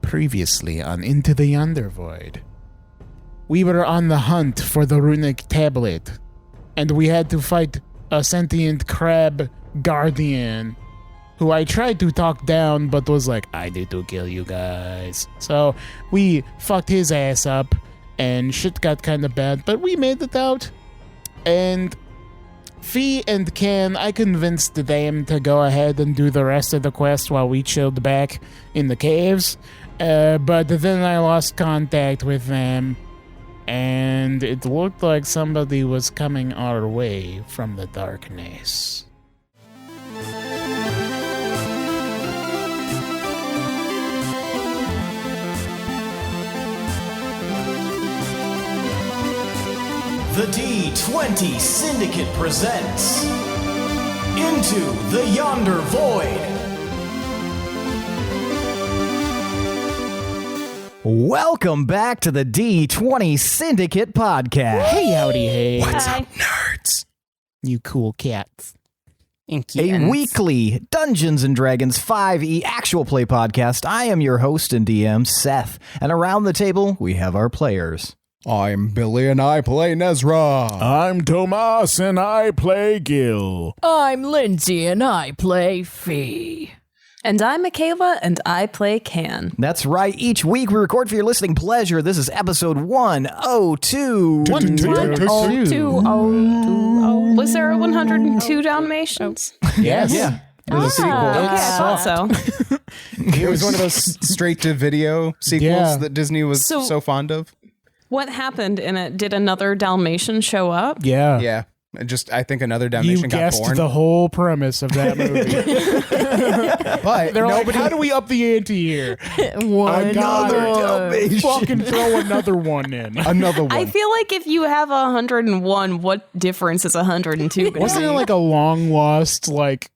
Previously on Into the Yonder Void, we were on the hunt for the runic tablet, and we had to fight a sentient crab guardian who I tried to talk down but was like, I need to kill you guys. So we fucked his ass up and shit got kind of bad, but we made it out. And Phe and Kan, I convinced them to go ahead and do the rest of the quest while we chilled back in the caves. But then I lost contact with them, and it looked like somebody was coming our way from the darkness. The D20 Syndicate presents Into the Yonder Void. Welcome back to the D20 Syndicate podcast. Hey, howdy, hey. What's up, nerds? You cool cats. A weekly Dungeons & Dragons 5e actual play podcast. I am your host and DM, Seth. And around the table, we have our players. I'm Billy and I play Nezrah. I'm Tomas and I play Gil. I'm Lindsey and I play Phe. And I'm Michaela and I play Kan. That's right. Each week we record for your listening pleasure. This is episode 102. 102. Was there a 102 Dalmatians? Yes. Yeah. It was a sequel. Okay, I thought so. It was one of those straight-to-video sequels that Disney was So- so fond of. What happened in it? Did another Dalmatian show up? Yeah. Yeah. I think another You Dalmatian got guessed born. the whole premise of that movie. But They're like, nobody... how do we up the ante here? Another Dalmatian. Fucking throw another one in. Another one. I feel like if you have 101, what difference is 102 going to Wasn't be? it like a long lost, like,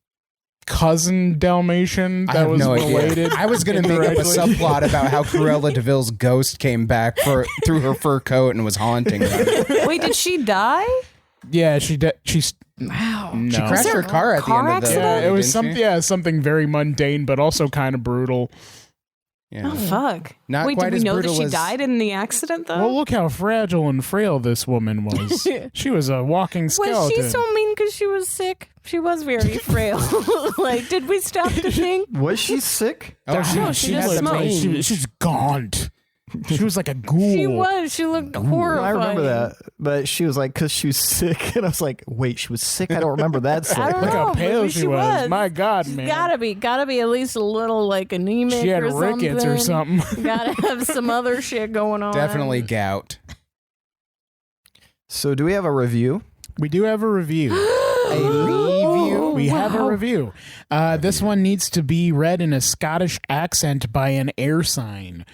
cousin Dalmatian I that have was no related? idea. I was going to make up a indirectly? subplot about how Cruella DeVille's ghost came back through her fur coat and was haunting her. Wait, did she die? Yeah, she's Wow. no. She crashed her car at the car end of the accident? Yeah, it was didn't she? something very mundane, but also kind of brutal. Yeah. Oh, fuck. Not Wait, quite did we as know that brutal she as- died in the accident, though? Well, look how fragile and frail this woman was. She was a walking skeleton. Was she so mean because she was sick? She was very frail. Like, did we stop to think? Was she sick? Oh, No, she just had the smoked. pain. She's gaunt. She was like a ghoul. She was. She looked horrifying. I remember that. But she was like, because she was sick. And I was like, wait, she was sick? I don't remember that. I don't Look know. how pale Maybe she was. My God, man. Gotta be at least a little like anemic She had or rickets or something. Gotta have some other shit going on. Definitely gout. So do we have a review? We do have a review. A review. We have a review. This one needs to be read in a Scottish accent by an air sign.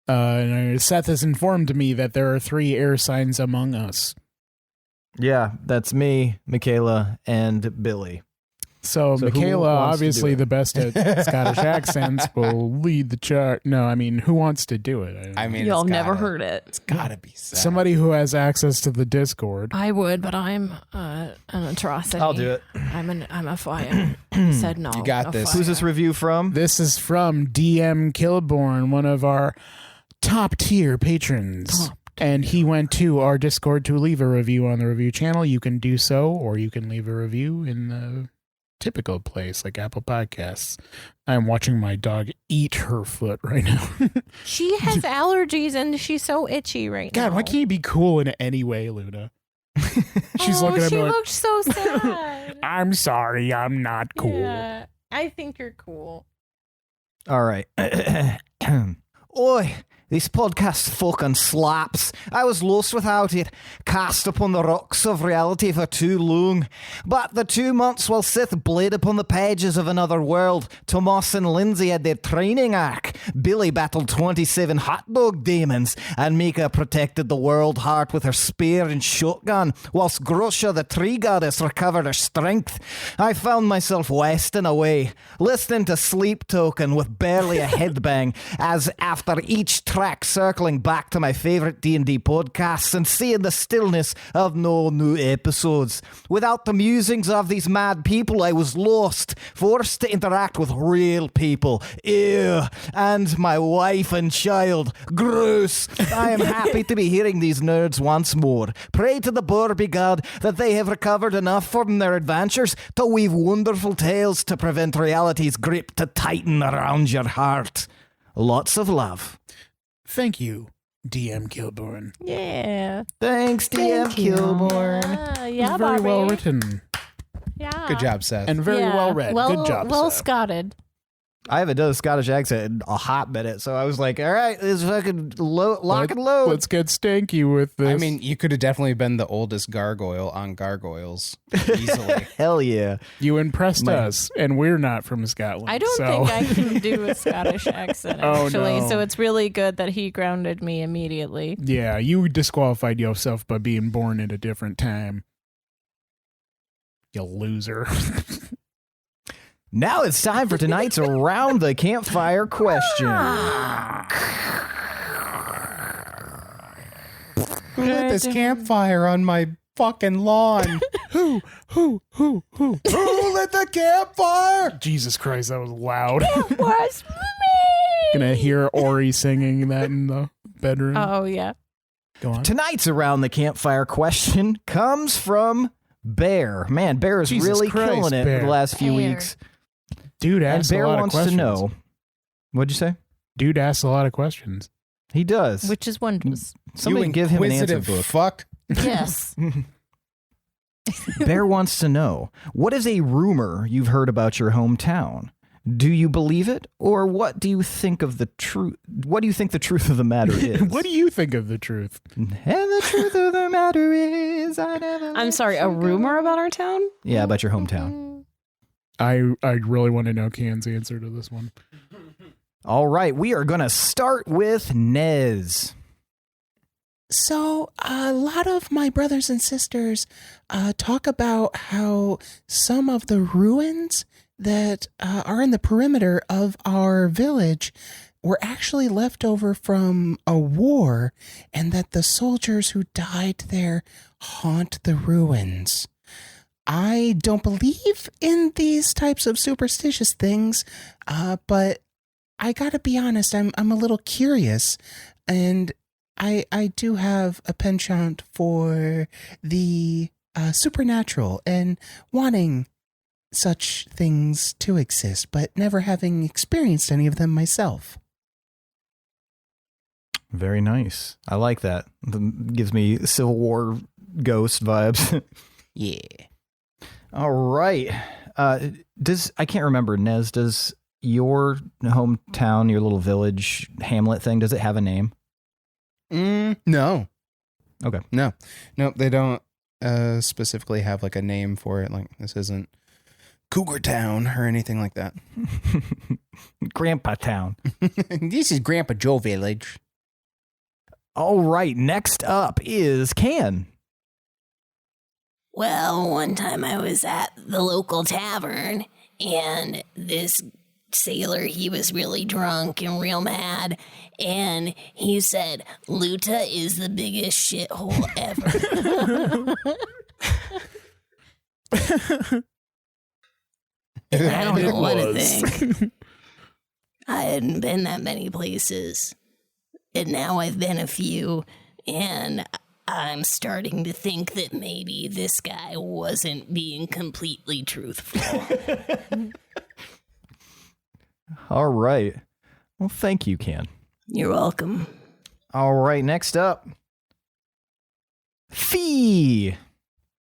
Seth has informed me that there are 3 air signs among us. Yeah, that's me, Michaela, and Billy. So who Michaela, wants to do obviously it? the best at Scottish accents, will lead the chart. No, I mean, who wants to do it? I mean, Y'all it's never gotta- heard it. It's gotta be Seth. Somebody who has access to the Discord. I would, but I'm an atrocity. I'll do it. I'm a fire. Said no. You got no this. fire. Who's this review from? This is from DM Gildebrand, one of our top tier patrons. And he went to our Discord to leave a review on the review channel. You can do so, or you can leave a review in the typical place like Apple Podcasts. I'm watching my dog eat her foot right now. She has allergies and she's so itchy right now. God, why can't you be cool in any way, Luna? She's looking at me she like, looked so sad. I'm sorry, I'm not cool. Yeah, I think you're cool. All right. Oi, this podcast fucking slaps. I was lost without it, cast upon the rocks of reality for too long. But the 2 months while Seth bled upon the pages of another world, Tomas and Lindsey had their training arc. Billy battled 27 hot dog demons, and Mika protected the world heart with her spear and shotgun, whilst Grosha, the tree goddess, recovered her strength. I found myself wasting away, listening to Sleep Token with barely a headbang, as after each track circling back to my favourite D&D podcasts and seeing the stillness of no new episodes. Without the musings of these mad people, I was lost, forced to interact with real people. Ew. And and my wife and child. Gross. I am happy to be hearing these nerds once more. Pray to the Boar be God that they have recovered enough from their adventures to weave wonderful tales to prevent reality's grip to tighten around your heart. Lots of love. Thank you, DM Gildebrand. Yeah. Thanks, DM Gildebrand. Yeah, Very Bobby. well written Yeah. Good job, Seth. and very Yeah. well read. Good job, Well Seth. scotted. I haven't done a Scottish accent in a hot minute, so I was like, all right, let's fucking lock and load. Let's get stanky with this. I mean, you could have definitely been the oldest gargoyle on gargoyles easily. Hell yeah. you impressed us, and we're not from Scotland. I don't so. think I can do a Scottish accent, Oh, actually. no. So it's really good that he grounded me immediately. Yeah, you disqualified yourself by being born at a different time. You loser. Now it's time for tonight's Around the Campfire question. Who lit this campfire on my fucking lawn? Who? Who lit the campfire? Jesus Christ, that was loud. Was me. Gonna hear Ori singing that in the bedroom. Oh, yeah. Go on. Tonight's Around the Campfire question comes from Bear. Man, Bear is Jesus really Christ, killing it Bear. the last few Bear. weeks. Dude And asks Bear a lot wants of to questions. know. What'd you say? Dude asks a lot of questions. He does. Which is wondrous. Somebody You give him an answer inquisitive book. fuck. Yes. Bear wants to know, what is a rumor you've heard about your hometown? Do you believe it, or what do you think of the truth? What do you think the truth of the matter is? What do you think of the truth? And the truth of the matter is, I never. I'm sorry, a rumor about our town? Yeah, about your hometown. I really want to know Can's answer to this one. All right, we are gonna start with Nez. So, a lot of my brothers and sisters talk about how some of the ruins that are in the perimeter of our village were actually left over from a war, and that the soldiers who died there haunt the ruins. I don't believe in these types of superstitious things, but I gotta be honest, I'm a little curious, and I do have a penchant for the supernatural and wanting such things to exist, but never having experienced any of them myself. Very nice. I like that. Gives me Civil War ghost vibes. Yeah. All right. I can't remember, Nez, does your hometown, your little village hamlet thing, does it have a name? No. Okay. No, they don't specifically have like a name for it. Like this isn't Cougar Town or anything like that. Grandpa Town. This is Grandpa Joe Village. All right. Next up is Kan. Well, one time I was at the local tavern, and this sailor, he was really drunk and real mad, and he said, Luta is the biggest shithole ever. I don't know what to think. I hadn't been that many places, and now I've been a few, and I'm starting to think that maybe this guy wasn't being completely truthful. All right. Well, thank you, Kan. You're welcome. All right. Next up, Phe.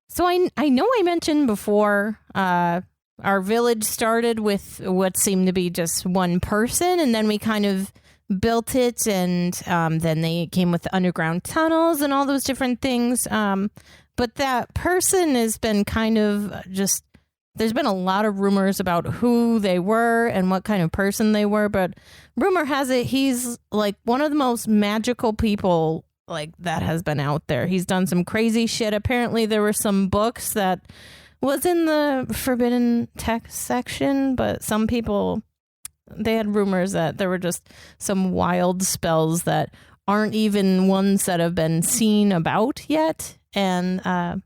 So I know I mentioned before our village started with what seemed to be just one person, and then we kind of built it, and then they came with the underground tunnels and all those different things. But that person has been kind of just, there's been a lot of rumors about who they were and what kind of person they were, but rumor has it he's like one of the most magical people like that has been out there. He's done some crazy shit. Apparently there were some books that was in the forbidden text section, but some people, they had rumors that there were just some wild spells that aren't even ones that have been seen about yet. And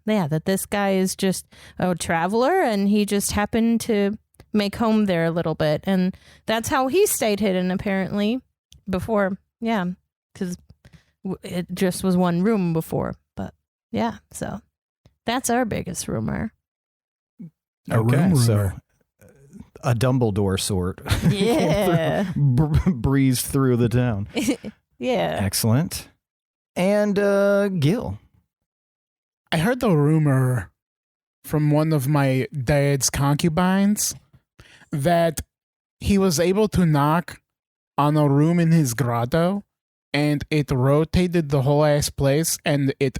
that this guy is just a traveler, and he just happened to make home there a little bit. And that's how he stayed hidden, apparently, before. Yeah, because it just was one room before. But yeah, so that's our biggest rumor. Okay, so a Dumbledore sort. Yeah. Breezed through the town. Yeah. Excellent. And Gil. I heard the rumor from one of my dad's concubines that he was able to knock on a room in his grotto and it rotated the whole ass place and it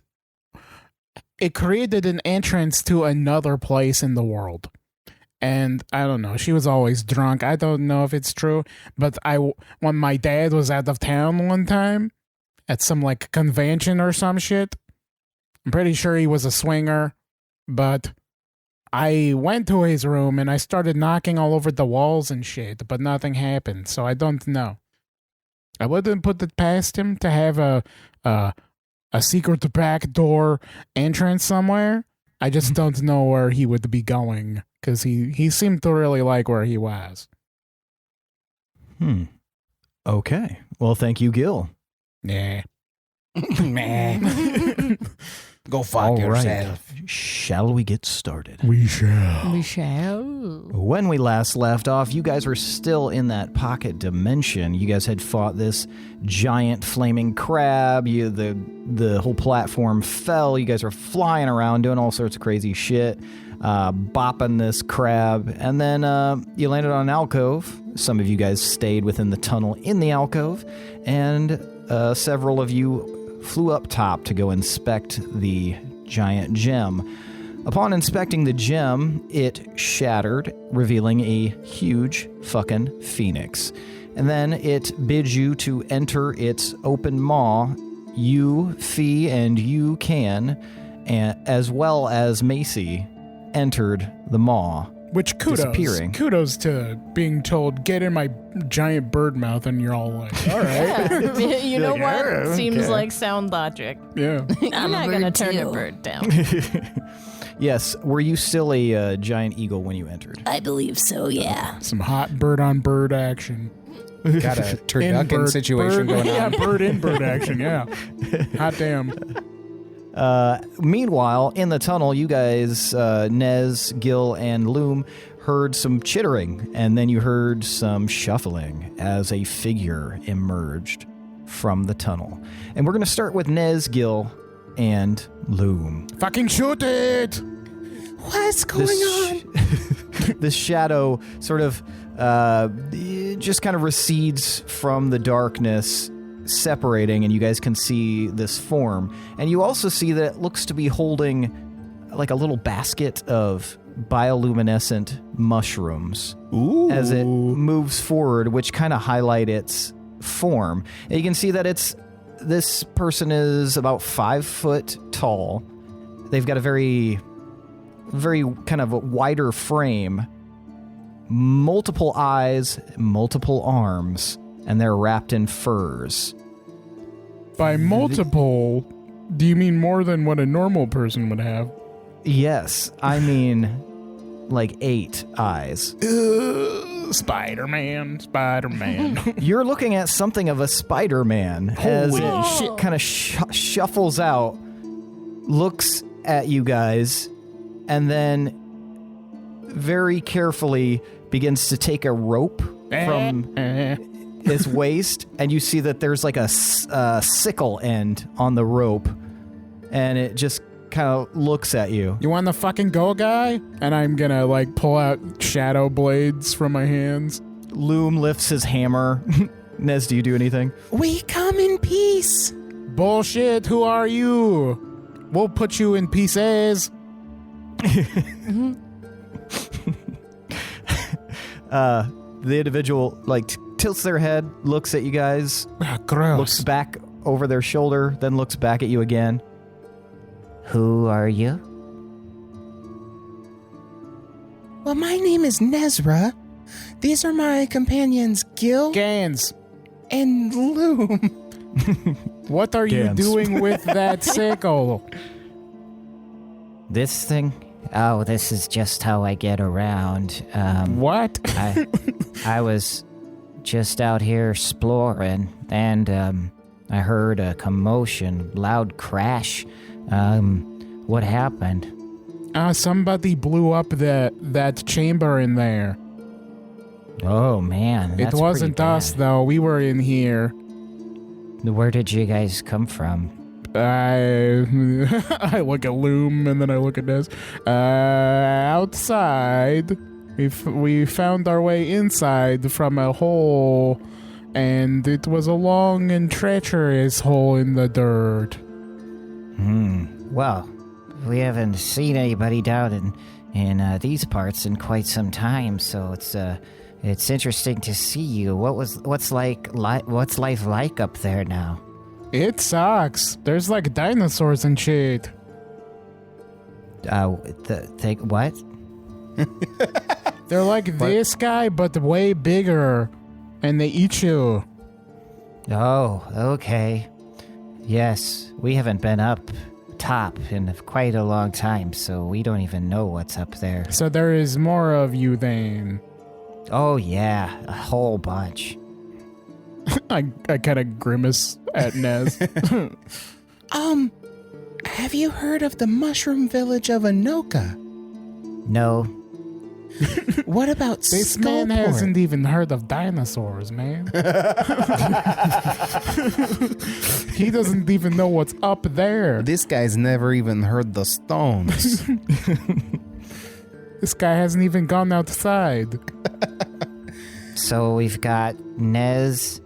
created an entrance to another place in the world. And I don't know, she was always drunk. I don't know if it's true, but when my dad was out of town one time at some like convention or some shit, I'm pretty sure he was a swinger, but I went to his room and I started knocking all over the walls and shit, but nothing happened, so I don't know. I wouldn't put it past him to have a secret back door entrance somewhere. I just don't know where he would be going, because he seemed to really like where he was. Okay. Well, thank you, Gil. Yeah. Go fuck yourself. Right. Shall we get started? We shall. We shall. When we last left off, you guys were still in that pocket dimension. You guys had fought this giant flaming crab. The whole platform fell. You guys were flying around doing all sorts of crazy shit, bopping this crab. And then you landed on an alcove. Some of you guys stayed within the tunnel in the alcove. And several of you flew up top to go inspect the giant gem. Upon inspecting the gem, it shattered, revealing a huge fucking phoenix. And then it bids you to enter its open maw. You, Phe, and you, Kan, as well as Macy, entered the maw. Which kudos to being told, get in my giant bird mouth, and you're all like, all right. Yeah. You know like, what? "Yeah, Seems okay." like sound logic. Yeah. You're I'm not a going to bird turn a too. bird down. Yes, were you still a giant eagle when you entered? I believe so, yeah. Some hot bird on bird action. Got a turducken situation going Yeah, on. bird in bird action, yeah. Hot damn. Meanwhile, in the tunnel, you guys, Nez, Gil, and Loom, heard some chittering, and then you heard some shuffling as a figure emerged from the tunnel. And we're going to start with Nez, Gil, and Loom. Fucking shoot it! What's going on? This shadow sort of just kind of recedes from the darkness, separating, and you guys can see this form. And you also see that it looks to be holding like a little basket of bioluminescent mushrooms. Ooh. As it moves forward, which kind of highlight its form. And you can see that this person is about 5 foot tall. They've got a very, very kind of a wider frame, multiple eyes, multiple arms, and they're wrapped in furs. By multiple, do you mean more than what a normal person would have? Yes, I mean like 8 eyes. Spider-Man. You're looking at something of a Spider-Man as it kind of shuffles out, looks at you guys, and then very carefully begins to take a rope from his waist, and you see that there's like a sickle end on the rope, and it just kind of looks at you. You want the fucking go, guy? And I'm gonna like pull out shadow blades from my hands. Loom lifts his hammer. Nez, do you do anything? We come in peace. Bullshit, who are you? We'll put you in pieces. The individual like tilts their head, looks at you guys, Gross. looks back over their shoulder, then looks back at you again. Who are you? Well, my name is Nezrah. These are my companions, Gil Gans, and Loom. what are you Gans. doing with that sickle? This thing Oh, this is just how I get around. What? I was just out here exploring, and I heard a commotion, loud crash. What happened? Somebody blew up that chamber in there. Oh, man. It wasn't us, though. We were in here. Where did you guys come from? I look at Loom and then I look at Nez. Outside. We found our way inside from a hole, and it was a long and treacherous hole in the dirt. Well, we haven't seen anybody down in these parts in quite some time, so it's interesting to see you. What's life like up there now? It sucks. There's like dinosaurs and shit. What? They're like this guy, but way bigger, and they eat you. Oh, okay. Yes, we haven't been up top in quite a long time, so we don't even know what's up there. So there is more of you then. Oh yeah, a whole bunch. I kind of grimace at Nez. Have you heard of the mushroom village of Anoka? No. What about This man Skullport? hasn't even heard of dinosaurs, man. He doesn't even know what's up there. This guy's never even heard the stones. This guy hasn't even gone outside. So we've got Nez,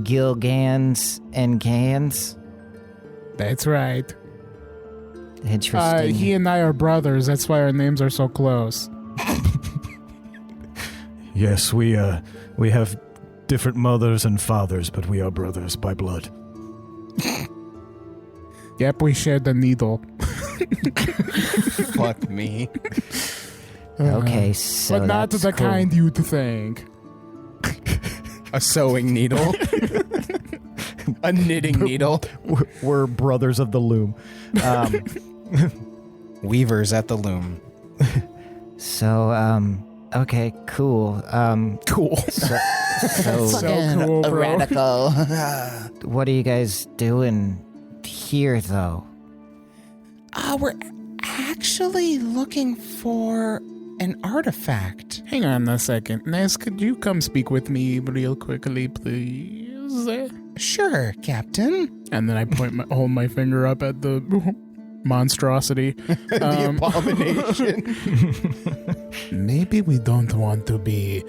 Gilgans, and Gans. That's right. Interesting. He and I are brothers. That's why our names are so close. Yes, we have different mothers and fathers, but we are brothers by blood. Yep, we share the needle. Fuck me. Okay, so but not that's the cool. kind you'd think. A sewing needle. A knitting needle. We're brothers of the loom. Weavers at the loom. So, okay, cool. Cool. So So cool, bro. Radical. what are you guys doing here, though? We're actually looking for an artifact. Hang on a second. Nez, could you come speak with me real quickly, please? Sure, Captain. And then I hold my finger up at the monstrosity. The abomination. Maybe we don't want to be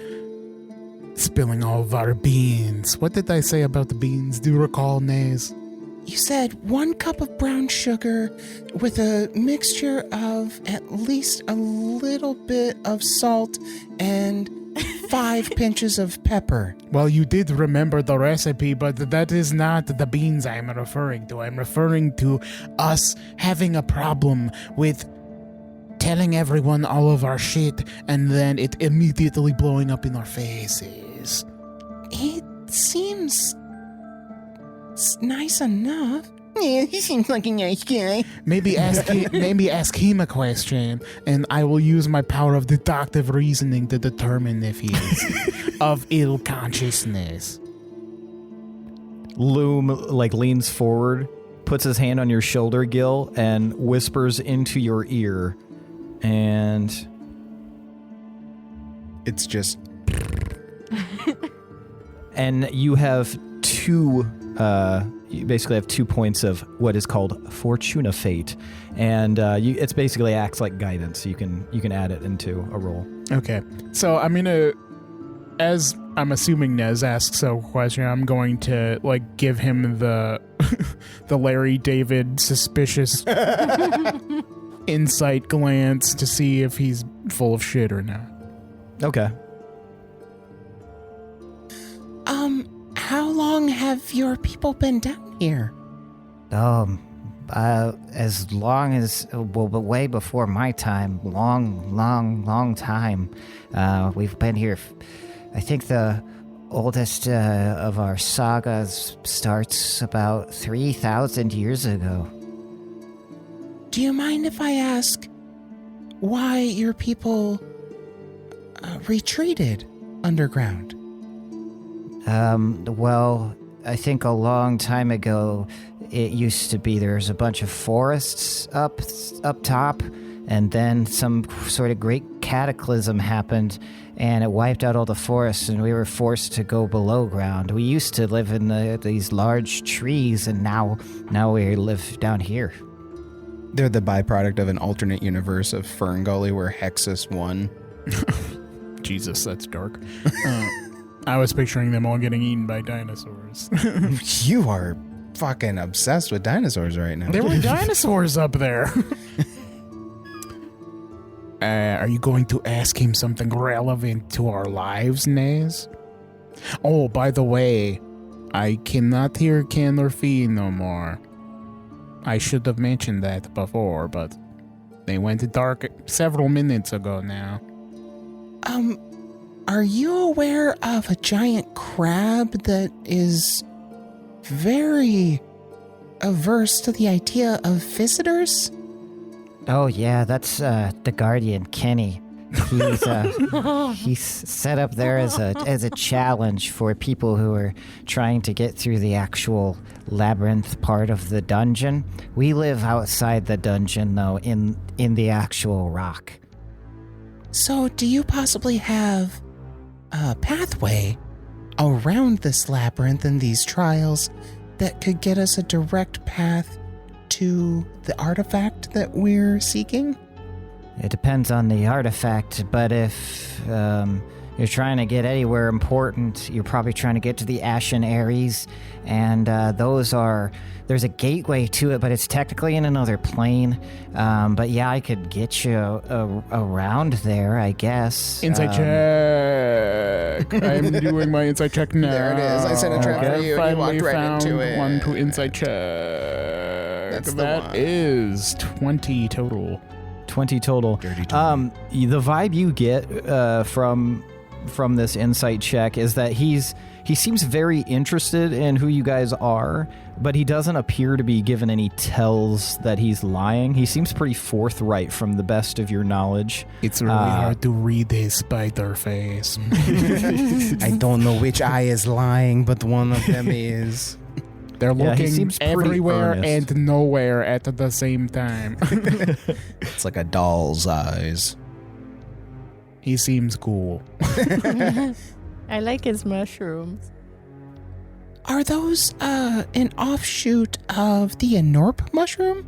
spilling all of our beans. What did I say about the beans? Do you recall, Nez? You said 1 cup of brown sugar with a mixture of at least a little bit of salt and 5 pinches of pepper. Well, you did remember the recipe, but that is not the beans I'm referring to. I'm referring to us having a problem with telling everyone all of our shit and then it immediately blowing up in our faces. It seems nice enough. Yeah, he seems like a nice guy. Maybe ask him a question, and I will use my power of deductive reasoning to determine if he is of ill consciousness. Loom leans forward, puts his hand on your shoulder, Gil, and whispers into your ear. And It's just... and you have you basically have 2 points of what is called Fortuna Fate, and it's basically acts like guidance. You can add it into a roll. Okay, so I'm gonna, as I'm assuming Nez asks a question, I'm going to give him the the Larry David suspicious insight glance to see if he's full of shit or not. Okay. How long have your people been down here? As long as, but way before my time, long time. We've been here, I think the oldest of our sagas starts about 3,000 years ago. Do you mind if I ask, why your people retreated underground? Well, I think a long time ago, it used to be there's a bunch of forests up top, and then some sort of great cataclysm happened, and it wiped out all the forests, and we were forced to go below ground. We used to live in these large trees, and now we live down here. They're the byproduct of an alternate universe of Fern Gully where Hexus won. Jesus, that's dark. I was picturing them all getting eaten by dinosaurs. You are fucking obsessed with dinosaurs right now. There were dinosaurs up there. Are you going to ask him something relevant to our lives, Nez? Oh, by the way, I cannot hear Kan or Phe no more. I should have mentioned that before, but they went dark several minutes ago now. Are you aware of a giant crab that is very averse to the idea of visitors? Oh yeah, that's the Guardian Kenny. He's set up there as a challenge for people who are trying to get through the actual labyrinth part of the dungeon. We live outside the dungeon though, in the actual rock. So, do you possibly have a pathway around this labyrinth and these trials that could get us a direct path to the artifact that we're seeking? It depends on the artifact, but if you're trying to get anywhere important, you're probably trying to get to the Ashen Ares, and there's a gateway to it, but it's technically in another plane. But yeah, I could get you around there, I guess. Insight check. I'm doing my insight check now. There it is. I set a trap for you, and you walked right into it. One to insight check. That's the That one. is 20 total. 20 total. Dirty 20. The vibe you get from this insight check is that he seems very interested in who you guys are, but he doesn't appear to be given any tells that he's lying. He seems pretty forthright from the best of your knowledge. It's really hard to read his spider face. I don't know which eye is lying, but one of them is. They're Yeah, he looking seems pretty everywhere earnest. and nowhere at the same time. It's like a doll's eyes. He seems cool. I like his mushrooms. Are those an offshoot of the Anorp mushroom?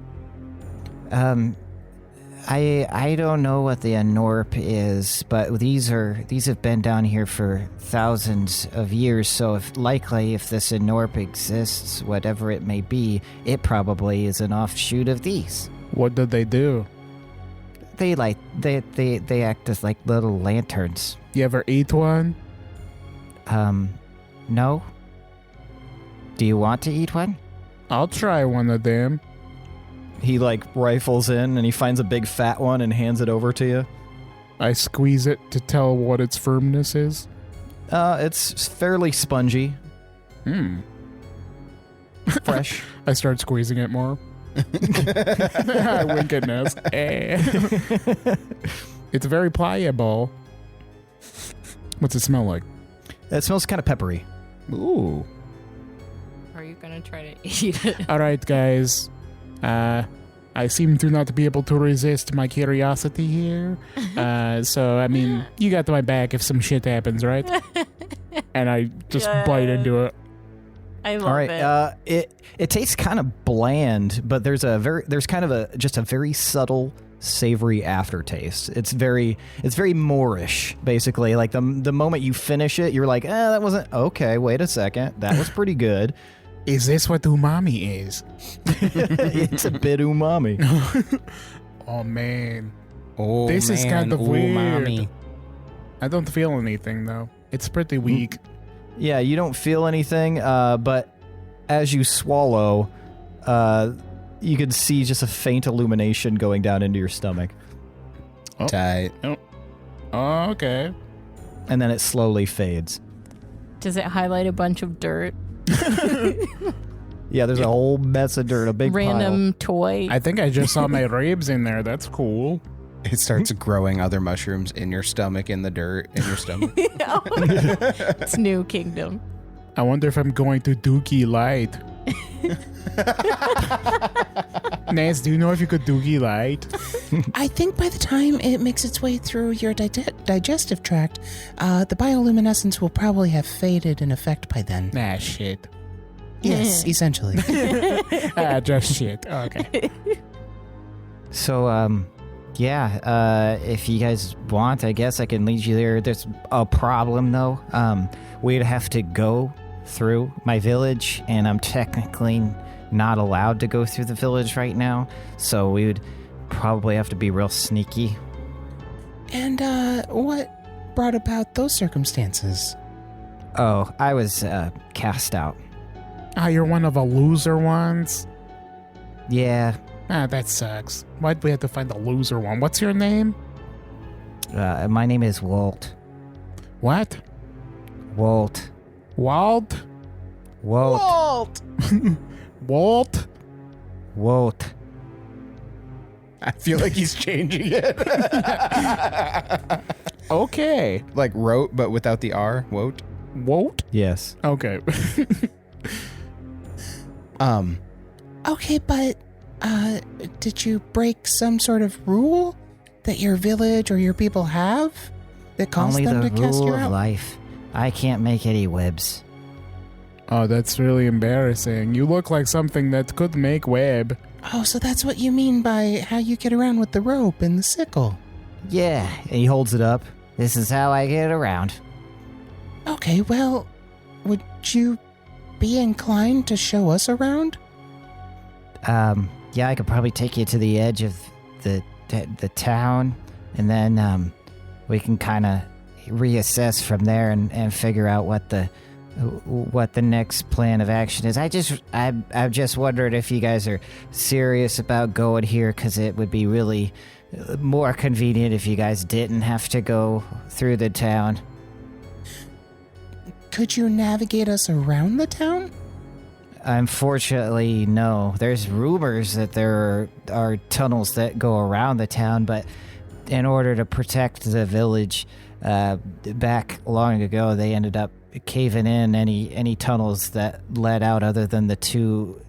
I don't know what the Anorp is, but these have been down here for thousands of years, so if this Anorp exists, whatever it may be, it probably is an offshoot of these. What did they do? They act as like little lanterns. You ever eat one? No? Do you want to eat one? I'll try one of them. He rifles in and he finds a big fat one and hands it over to you. I squeeze it to tell what its firmness is. It's fairly spongy, fresh. I start squeezing it more. I wink at Nez. It's very pliable. What's it smell like? It smells kind of peppery. Ooh. Are you gonna try to eat it? All right, guys. I seem to not be able to resist my curiosity here. So, I mean, you got my back if some shit happens, right? And I just bite into it. I love All right. It tastes kind of bland, but there's kind of a very subtle savory aftertaste. It's very Moorish, basically. Like the moment you finish it, you're like, that wasn't okay. Wait a second, that was pretty good. Is this what umami is? It's a bit umami. Oh man, Oh, this is kind of weird. Umami. I don't feel anything though. It's pretty weak. Yeah, you don't feel anything, but as you swallow, you can see just a faint illumination going down into your stomach. Oh. Tight. Oh, okay. And then it slowly fades. Does it highlight a bunch of dirt? Yeah, there's a whole mess of dirt, a big Random toy. I think I just saw my ribs in there. That's cool. It starts growing other mushrooms in your stomach, in the dirt, in your stomach. It's New Kingdom. I wonder if I'm going to Dookie Light. Nez, do you know if you could Dookie Light? I think by the time it makes its way through your digestive tract, the bioluminescence will probably have faded in effect by then. Nah, shit. Yes, essentially. Just shit. Okay. So, if you guys want, I guess I can lead you there. There's a problem, though. We'd have to go through my village, and I'm technically not allowed to go through the village right now, so we would probably have to be real sneaky. And what brought about those circumstances? Oh, I was cast out. You're one of the loser ones? Yeah. That sucks. Why'd we have to find the loser one? What's your name? My name is Wote. What? Wote. Walt? Wote. Walt? Wote. I feel like he's changing it. Okay. Like wrote, but without the R. Wote. Walt? Yes. Okay. Okay, but did you break some sort of rule that your village or your people have that caused Only them the to cast you rule of out? life. I can't make any webs. Oh, that's really embarrassing. You look like something that could make web. Oh, so that's what you mean by how you get around with the rope and the sickle. Yeah, and he holds it up. This is how I get around. Okay, well, would you be inclined to show us around? Yeah, I could probably take you to the edge of the town, and then we can kind of reassess from there and figure out what the next plan of action is. I'm just wondering if you guys are serious about going here, because it would be really more convenient if you guys didn't have to go through the town. Could you navigate us around the town? Unfortunately, no. There's rumors that there are tunnels that go around the town, but in order to protect the village, back long ago, they ended up caving in any tunnels that led out other than the two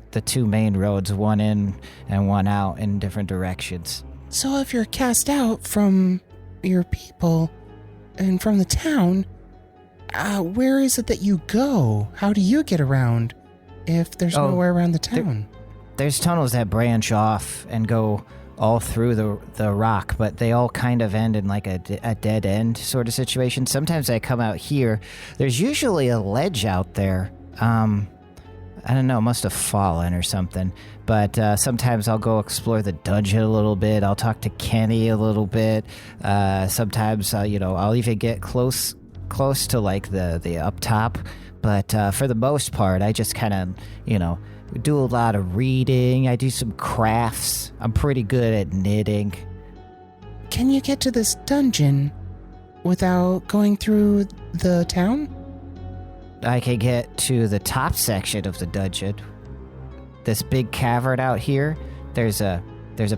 main roads, one in and one out in different directions. So if you're cast out from your people and from the town, where is it that you go? How do you get around if there's nowhere around the town? There's tunnels that branch off and go all through the rock, but they all kind of end in like a dead end sort of situation. Sometimes I come out here. There's usually a ledge out there. I don't know, must have fallen or something. But sometimes I'll go explore the dungeon a little bit. I'll talk to Kenny a little bit. Sometimes I'll even get close to like the up top. But for the most part, I just kind of, do a lot of reading. I do some crafts. I'm pretty good at knitting. Can you get to this dungeon without going through the town? I can get to the top section of the dungeon. This big cavern out here, there's a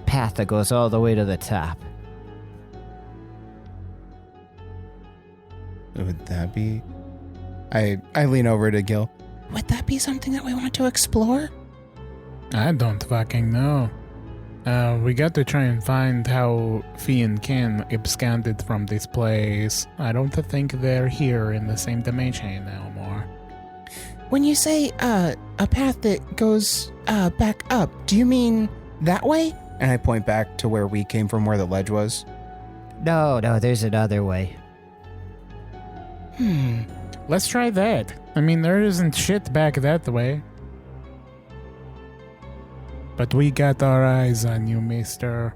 path that goes all the way to the top. Would that be... I lean over to Gil. Would that be something that we want to explore? I don't fucking know. We got to try and find how Phe and Kan absconded from this place. I don't think they're here in the same dimension no more. When you say a path that goes back up, do you mean that way? And I point back to where we came from, where the ledge was. No, there's another way. Let's try that. I mean, there isn't shit back that way. But we got our eyes on you, mister.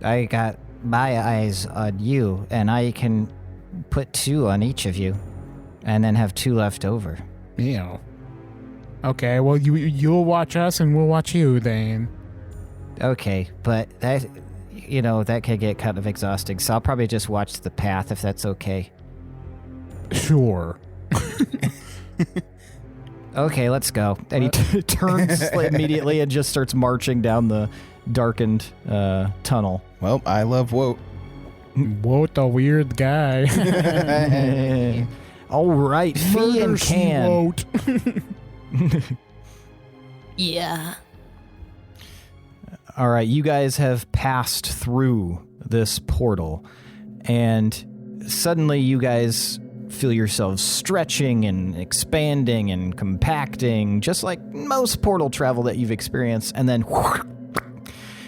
I got my eyes on you, and I can put 2 on each of you, and then have 2 left over. Yeah. Okay, well, you'll watch us, and we'll watch you, then. Okay, but that, that could get kind of exhausting, so I'll probably just watch the path if that's okay. Sure. Okay, let's go. And he turns immediately and just starts marching down the darkened tunnel. Well, I love Wote. Wote, a weird guy. All right, Phe and Kan. Wote. Yeah. All right, you guys have passed through this portal, and suddenly you guys feel yourselves stretching and expanding and compacting, just like most portal travel that you've experienced, and then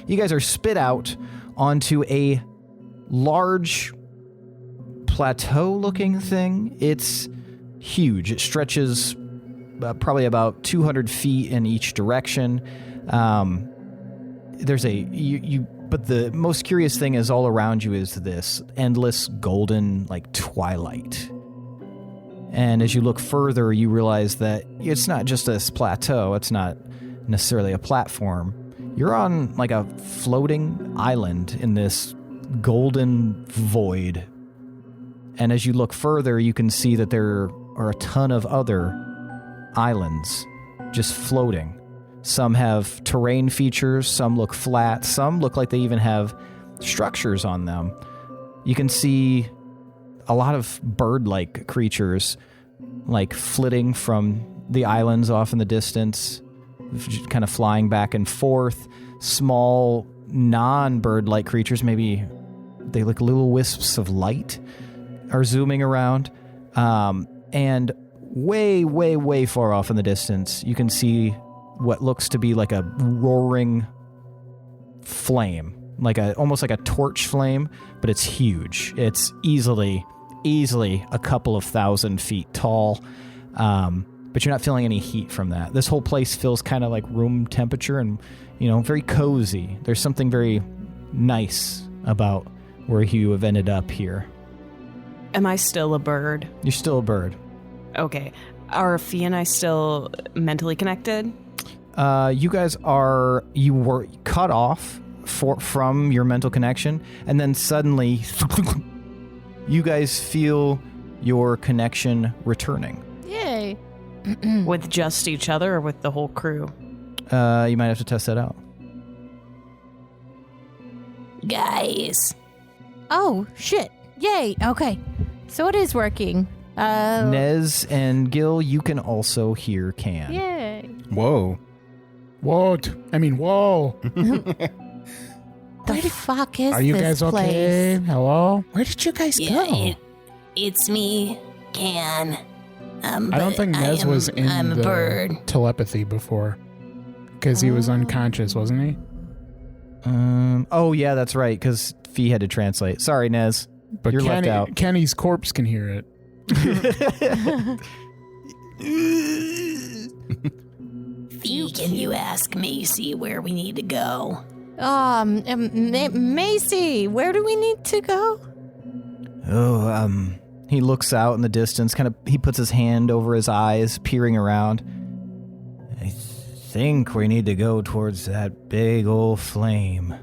you guys are spit out onto a large plateau-looking thing. It's huge. It stretches probably about 200 feet in each direction. There's but the most curious thing is all around you is this endless golden, like, twilight. And as you look further, you realize that it's not just this plateau. It's not necessarily a platform. You're on, like, a floating island in this golden void. And as you look further, you can see that there are a ton of other islands just floating. Some have terrain features, some look flat, some look like they even have structures on them. You can see a lot of bird-like creatures, like flitting from the islands off in the distance, kind of flying back and forth. Small, non-bird-like creatures, maybe they look little wisps of light, are zooming around. And way, way, way far off in the distance, you can see what looks to be like a roaring flame, almost like a torch flame, but it's huge. It's easily a couple of 1,000 feet tall, but you're not feeling any heat from that. This whole place feels kind of like room temperature and, very cozy. There's something very nice about where you have ended up here. Am I still a bird? You're still a bird. Okay. Are Phe and I still mentally connected? You guys you were cut off from your mental connection, and then suddenly you guys feel your connection returning. Yay. With just each other or with the whole crew? You might have to test that out. Guys. Oh, shit. Yay. Okay. So it is working. Nez and Gil, you can also hear Kan. Yay. Whoa. Wote. Whoa. The fuck is this Are you guys place? okay? Hello? Where did you guys Yeah, go? it's me, Kan. I don't think Nez was in I'm a the bird. telepathy before. Because he was unconscious, wasn't he? Oh, yeah, that's right, because Phe had to translate. Sorry, Nez. But You're left out. Kenny's corpse can hear it. Phe, can you ask Macy where we need to go? Macy, where do we need to go? He looks out in the distance, he puts his hand over his eyes, peering around. I think we need to go towards that big old flame.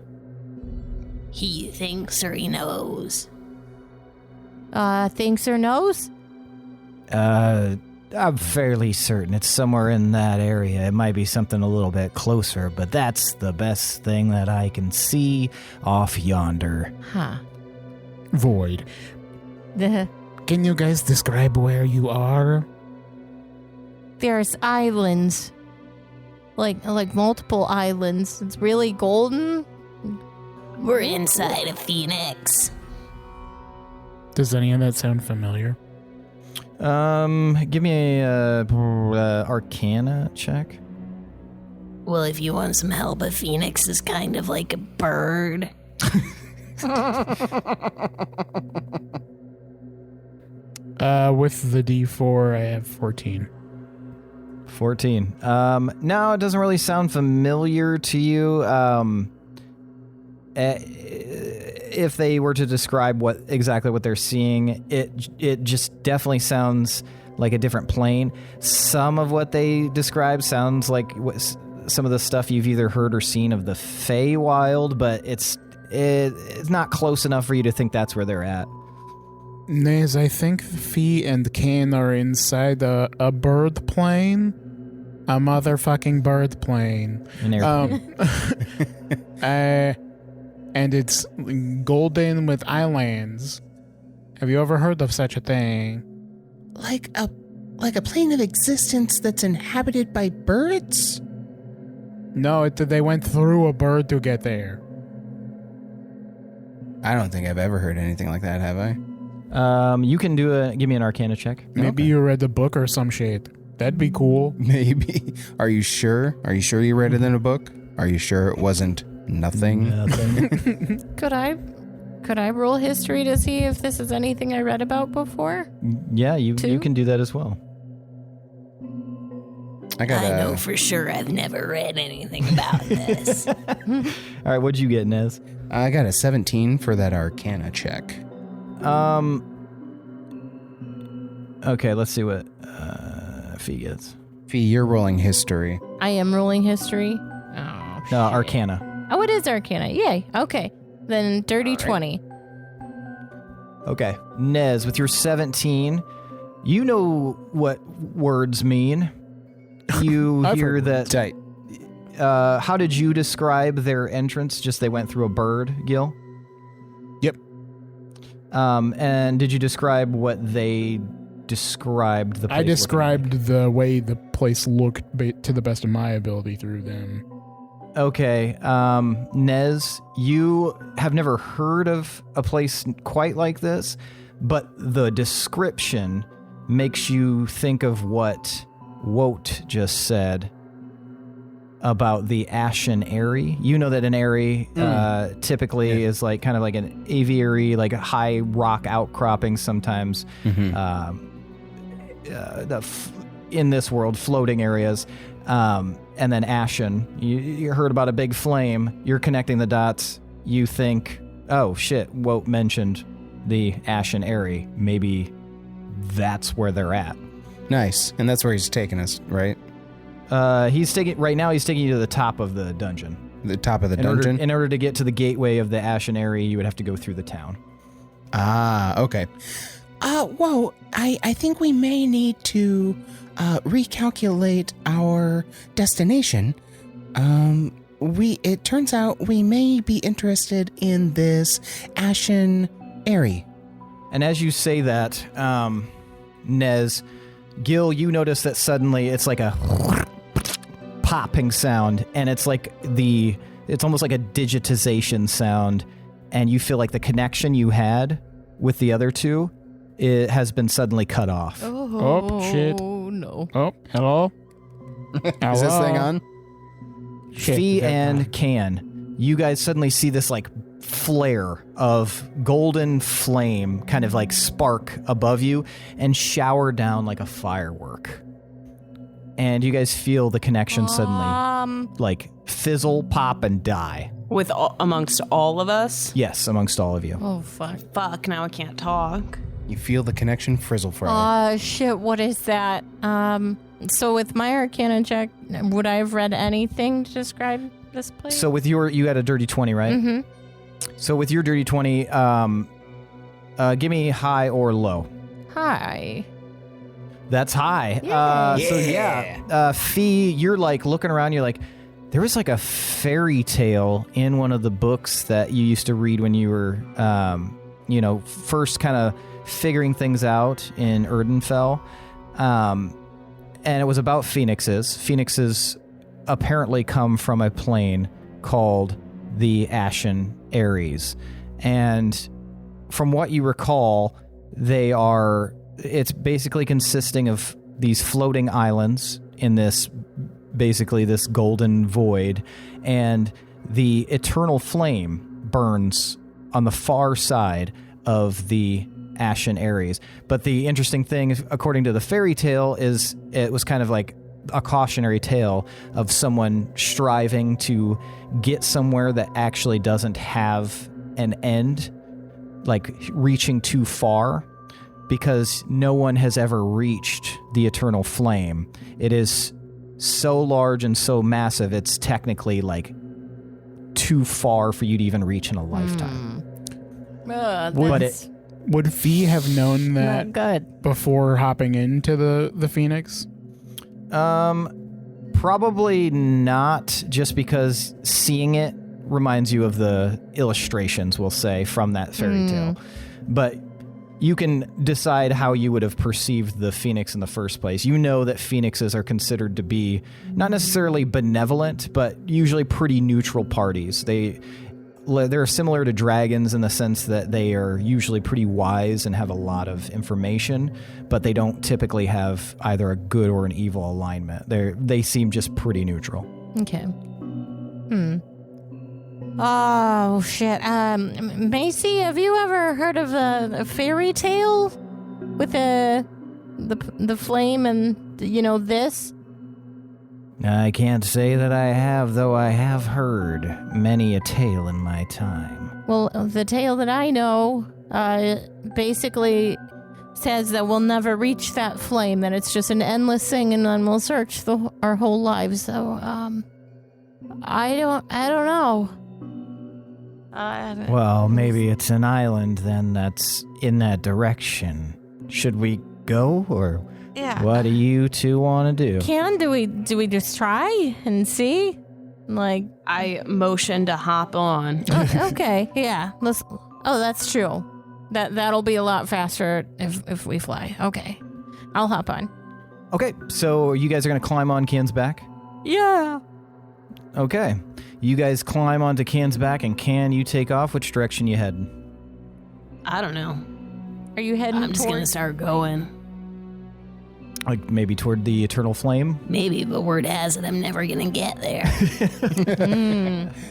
He thinks or he knows? Thinks or knows? I'm fairly certain it's somewhere in that area. It might be something a little bit closer, but that's the best thing that I can see off yonder. Huh. Void. Can you guys describe where you are? There's islands. Like multiple islands. It's really golden. We're inside a phoenix. Does any of that sound familiar? Give me a Arcana check. Well, if you want some help, a phoenix is kind of like a bird. With the D4, I have 14. 14. No, it doesn't really sound familiar to you. If they were to describe exactly what they're seeing, it just definitely sounds like a different plane. Some of what they describe sounds like some of the stuff you've either heard or seen of the Feywild, but it's not close enough for you to think that's where they're at. Nez, I think Phe and Kan are inside a bird plane. A motherfucking bird plane. An airplane. And it's golden with islands. Have you ever heard of such a thing? Like a plane of existence that's inhabited by birds? No, they went through a bird to get there. I don't think I've ever heard anything like that, have I? You can give me an Arcana check. Maybe you read the book or some shit. That'd be cool. Maybe. Are you sure? Are you sure you read it in a book? Are you sure it wasn't nothing? Could I roll history to see if this is anything I read about before? Yeah, you can do that as well. I know for sure I've never read anything about this. All right, what'd you get, Nez? I got a 17 for that Arcana check. Okay, let's see what Phe gets. Phe, you're rolling history. I am rolling history. Oh, shit. Arcana. Oh, it is Arcana. Yay. Okay. Then dirty 20. Okay. Nez, with your 17, you know what words mean. You hear that... Tight. How did you describe their entrance? Just they went through a bird, Gil? Yep. And did you describe what they described the place? I described the way the place looked to the best of my ability through them. Okay. Nez, you have never heard of a place quite like this, but the description makes you think of what Wote just said about the Ashen Eyrie. You know that an eyrie typically is like kind of like an aviary, like a high rock outcropping sometimes. In this world, floating areas. And then Ashen. You heard about a big flame. You're connecting the dots. You think, oh shit, Wote mentioned the Ashen Eyrie. Maybe that's where they're at. Nice. And that's where he's taking us, right? He's taking you to the top of the dungeon. The top of the dungeon? In order to get to the gateway of the Ashen Eyrie, you would have to go through the town. Ah, okay. Whoa, I think we may need to recalculate our destination. It turns out we may be interested in this Ashen Eyrie. And as you say that, Nez, Gil, you notice that suddenly it's like a popping sound, and it's almost like a digitization sound, and you feel like the connection you had with the other two, it has been suddenly cut off. Oh shit. Oh, no. Oh, hello? Is this thing on? Phe and Kan, you guys suddenly see this like flare of golden flame kind of like spark above you and shower down like a firework. And you guys feel the connection suddenly like fizzle, pop, and die. Amongst all of us? Yes, amongst all of you. Oh, fuck. Fuck, now I can't talk. You feel the connection frizzle fry. Shit, what is that? So with my Arcana check, would I have read anything to describe this place? So with you had a dirty 20, right? Mm-hmm. So with your dirty 20, give me high or low. High. That's high. Phe, you're like looking around, you're like, there was like a fairy tale in one of the books that you used to read when you were, first kind of figuring things out in Erdenfell. And it was about phoenixes. Phoenixes apparently come from a plane called the Ashen Eyries. And from what you recall, it's basically consisting of these floating islands in this golden void, and the eternal flame burns on the far side of the Ashen Eyries. But the interesting thing, according to the fairy tale, is it was kind of like a cautionary tale of someone striving to get somewhere that actually doesn't have an end, like reaching too far, because no one has ever reached the eternal flame. It is so large and so massive, it's technically like too far for you to even reach in a lifetime. Would Phe have known that Not good. before hopping into the Phoenix? Probably not, just because seeing it reminds you of the illustrations, we'll say, from that fairy tale. But you can decide how you would have perceived the phoenix in the first place. You know that phoenixes are considered to be not necessarily benevolent, but usually pretty neutral parties. They're similar to dragons in the sense that they are usually pretty wise and have a lot of information, but they don't typically have either a good or an evil alignment. They seem just pretty neutral. Okay. Oh, shit. Macy, have you ever heard of a fairy tale with the flame and, this? I can't say that I have, though I have heard many a tale in my time. Well, the tale that I know basically says that we'll never reach that flame, that it's just an endless thing, and then we'll search our whole lives. So, I don't know. Well, maybe it's an island then that's in that direction. Should we go, or what do you two want to do? Do we just try and see? I motion to hop on. Okay, yeah. That's true. That'll be a lot faster if we fly. Okay, I'll hop on. Okay, so you guys are gonna climb on Kan's back? Yeah. Okay, you guys climb onto Kan's back, and Kan, you take off. Which direction you heading? I don't know. Are you heading I'm just gonna start going. Like maybe toward the eternal flame? Maybe, but word has it I'm never gonna get there.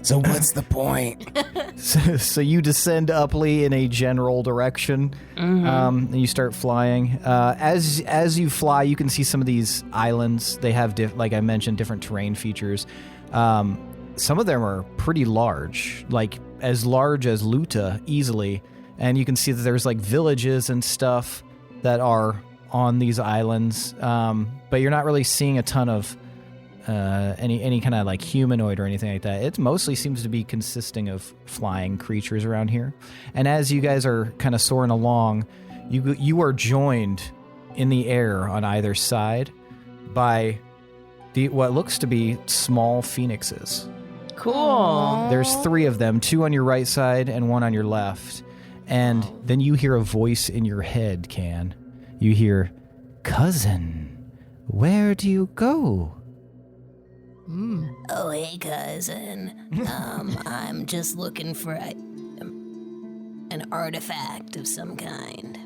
So what's the point? So you descend uply in a general direction, and you start flying. As you fly, you can see some of these islands. They have, like I mentioned, different terrain features. Some of them are pretty large, like as large as Luta easily. And you can see that there's like villages and stuff that are on these islands, but you're not really seeing a ton of any kind of like humanoid or anything like that. It mostly seems to be consisting of flying creatures around here. And as you guys are kind of soaring along, you are joined in the air on either side by what looks to be small phoenixes. Cool. There's 3 of them, 2 on your right side and 1 on your left. And then you hear a voice in your head, Kan. You hear, "Cousin, where do you go?" Oh, hey, cousin. I'm just looking for an artifact of some kind.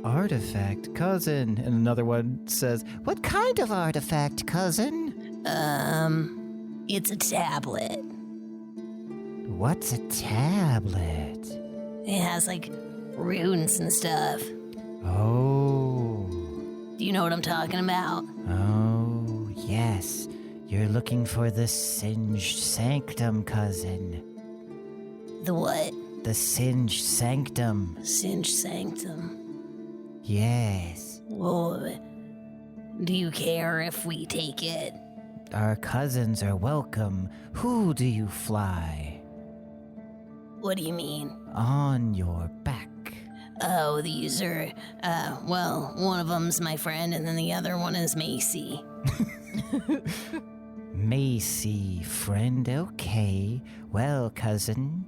"Artifact, cousin." And another one says, "What kind of artifact, cousin?" It's a tablet. "What's a tablet?" It has, runes and stuff. Oh. Do you know what I'm talking about? Oh, yes. You're looking for the Singed Sanctum, cousin. The what? The Singed Sanctum. Singed Sanctum. Yes. Well, do you care if we take it? Our cousins are welcome. Who do you fly? What do you mean? On your back. Oh, these are, one of them's my friend and then the other one is Macy. Macy, friend, okay. Well, cousin,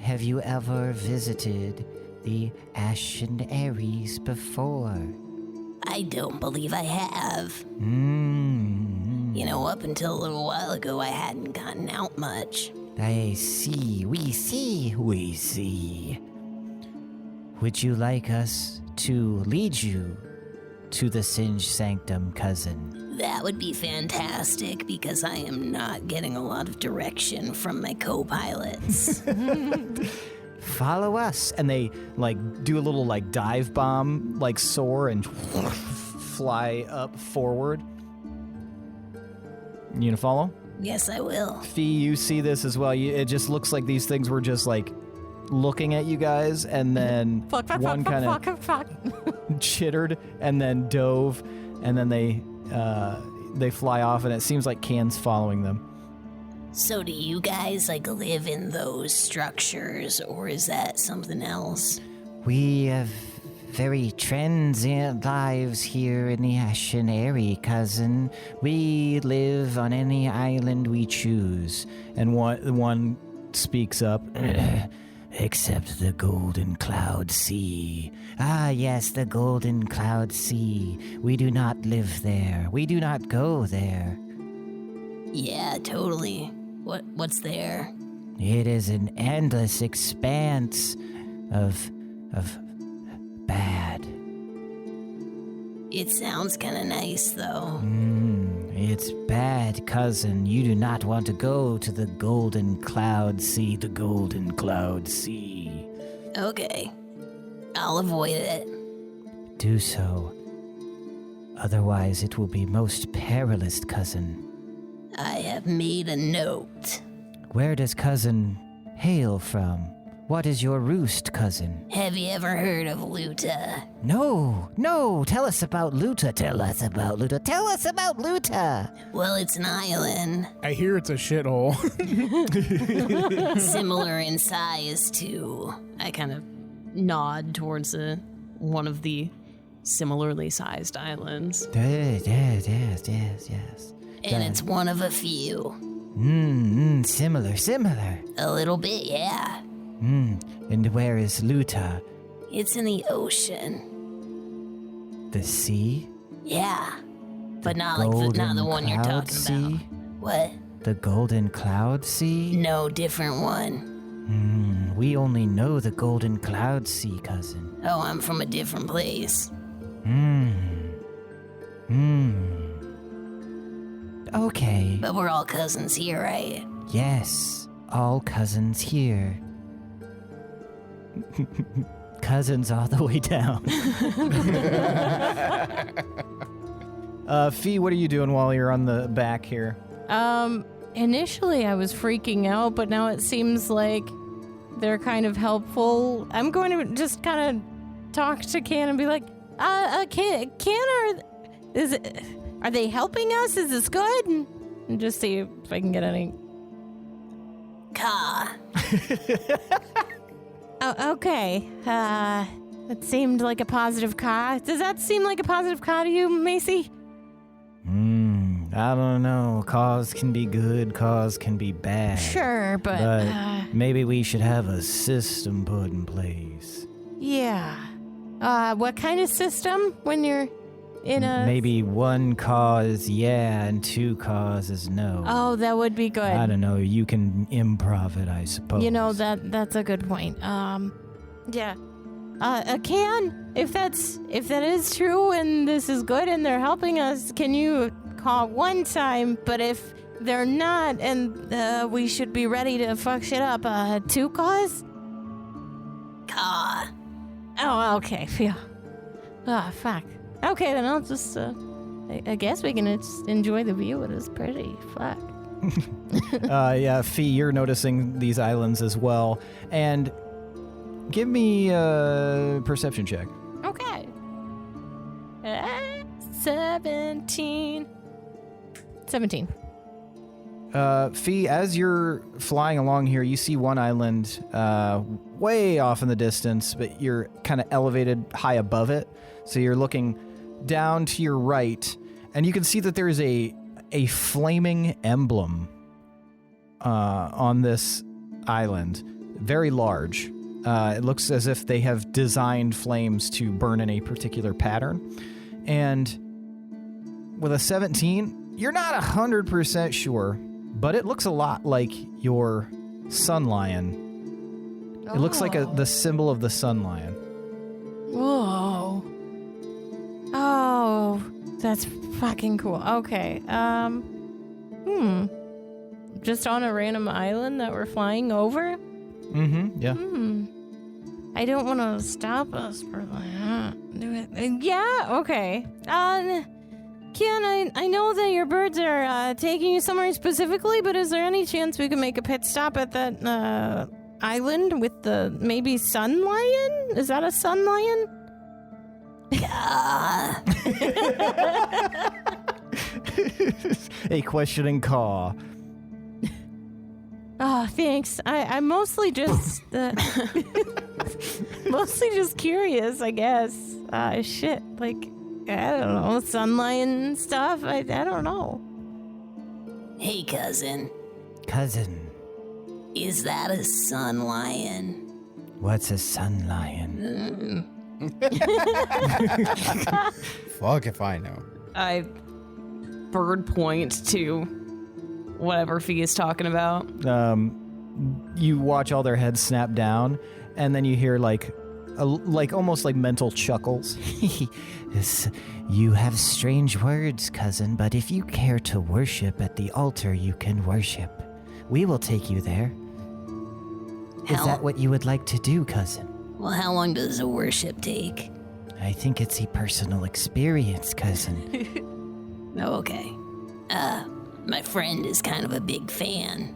have you ever visited the Ashen Ares before? I don't believe I have. You know, up until a little while ago, I hadn't gotten out much. I see, we see. Would you like us to lead you to the Singed Sanctum, cousin? That would be fantastic, because I am not getting a lot of direction from my co-pilots. Follow us. And they, do a little, dive bomb, soar and fly up forward. You gonna follow? Yes, I will. Phe, you see this as well. It just looks like these things were just, looking at you guys, and then one kind of chittered and then dove, and then they fly off, and it seems like Kan's following them. So do you guys live in those structures, or is that something else? We have very transient lives here in the Ashenary, cousin. We live on any island we choose. And one speaks up. Except the Golden Cloud Sea. Ah, yes, the Golden Cloud Sea. We do not live there. We do not go there. Yeah, totally. What's there? It is an endless expanse of bad. It sounds kind of nice, though. It's bad, cousin. You do not want to go to the Golden Cloud Sea, the Golden Cloud Sea. Okay. I'll avoid it. Do so. Otherwise, it will be most perilous, cousin. I have made a note. Where does cousin hail from? What is your roost, cousin? Have you ever heard of Luta? No. Tell us about Luta. Tell us about Luta. Well, it's an island. I hear it's a shithole. Similar in size to... I kind of nod towards one of the similarly sized islands. Yes. And it's one of a few. Similar. A little bit, yeah. And where is Luta? It's in the ocean. The sea? Yeah. But not the one you're talking sea? about. What? The Golden Cloud Sea? No, different one. We only know the Golden Cloud Sea, cousin. Oh, I'm from a different place. Okay. But we're all cousins here, right? Yes, all cousins here. Cousins all the way down. Phe, what are you doing while you're on the back here? Initially I was freaking out, but now it seems like they're kind of helpful. I'm going to just kind of talk to Kan and be like, Kan, are they helping us? Is this good? And just see if I can get any. Ka. Oh, okay. That seemed like a positive ka. Does that seem like a positive ka to you, Macy? I don't know. Cause can be good, cause can be bad. Sure, but maybe we should have a system put in place. yeah. What kind of system when you're in a... Maybe one cause yeah and two causes no. Oh, that would be good. I don't know. You can improv it, I suppose. You know, that's a good point. Yeah. Kan, if that is true and this is good and they're helping us, can you call one time? But if they're not and we should be ready to fuck shit up, two calls? Ka. Oh, okay. Phew. Oh, fuck. Okay, then I'll just, I guess we can just enjoy the view. It is pretty. Fuck. Yeah, Phe, you're noticing these islands as well. And give me a perception check. Okay. 17. Phe, as you're flying along here, you see one island way off in the distance, but you're kind of elevated high above it. So you're looking down to your right, and you can see that there is a flaming emblem on this island, very large. It looks as if they have designed flames to burn in a particular pattern. And with a 17, you're not 100% sure, but it looks a lot like your sun lion. It looks like the symbol of the sun lion. Whoa. Oh, that's fucking cool. Okay. Just on a random island that we're flying over? Yeah. I don't want to stop us for that. Yeah, okay. Kan, I know that your birds are taking you somewhere specifically, but is there any chance we could make a pit stop at that island with the maybe sun lion? Is that a sun lion? Ka. A questioning caw. Oh, thanks. I mostly just... Mostly just curious, I guess. Shit, like, I don't know, sun lion stuff? I don't know. Hey, cousin. Cousin, Is that a sun lion? what's a sun lion? Fuck if I know. I bird point to whatever Phe is talking about. You watch all their heads snap down, and then you hear like almost like mental chuckles. You have strange words, cousin, but if you care to worship at the altar, you can worship. We will take you there. Is that what you would like to do, cousin? Well, how long does a worship take? I think it's a personal experience, cousin. Okay. My friend is kind of a big fan.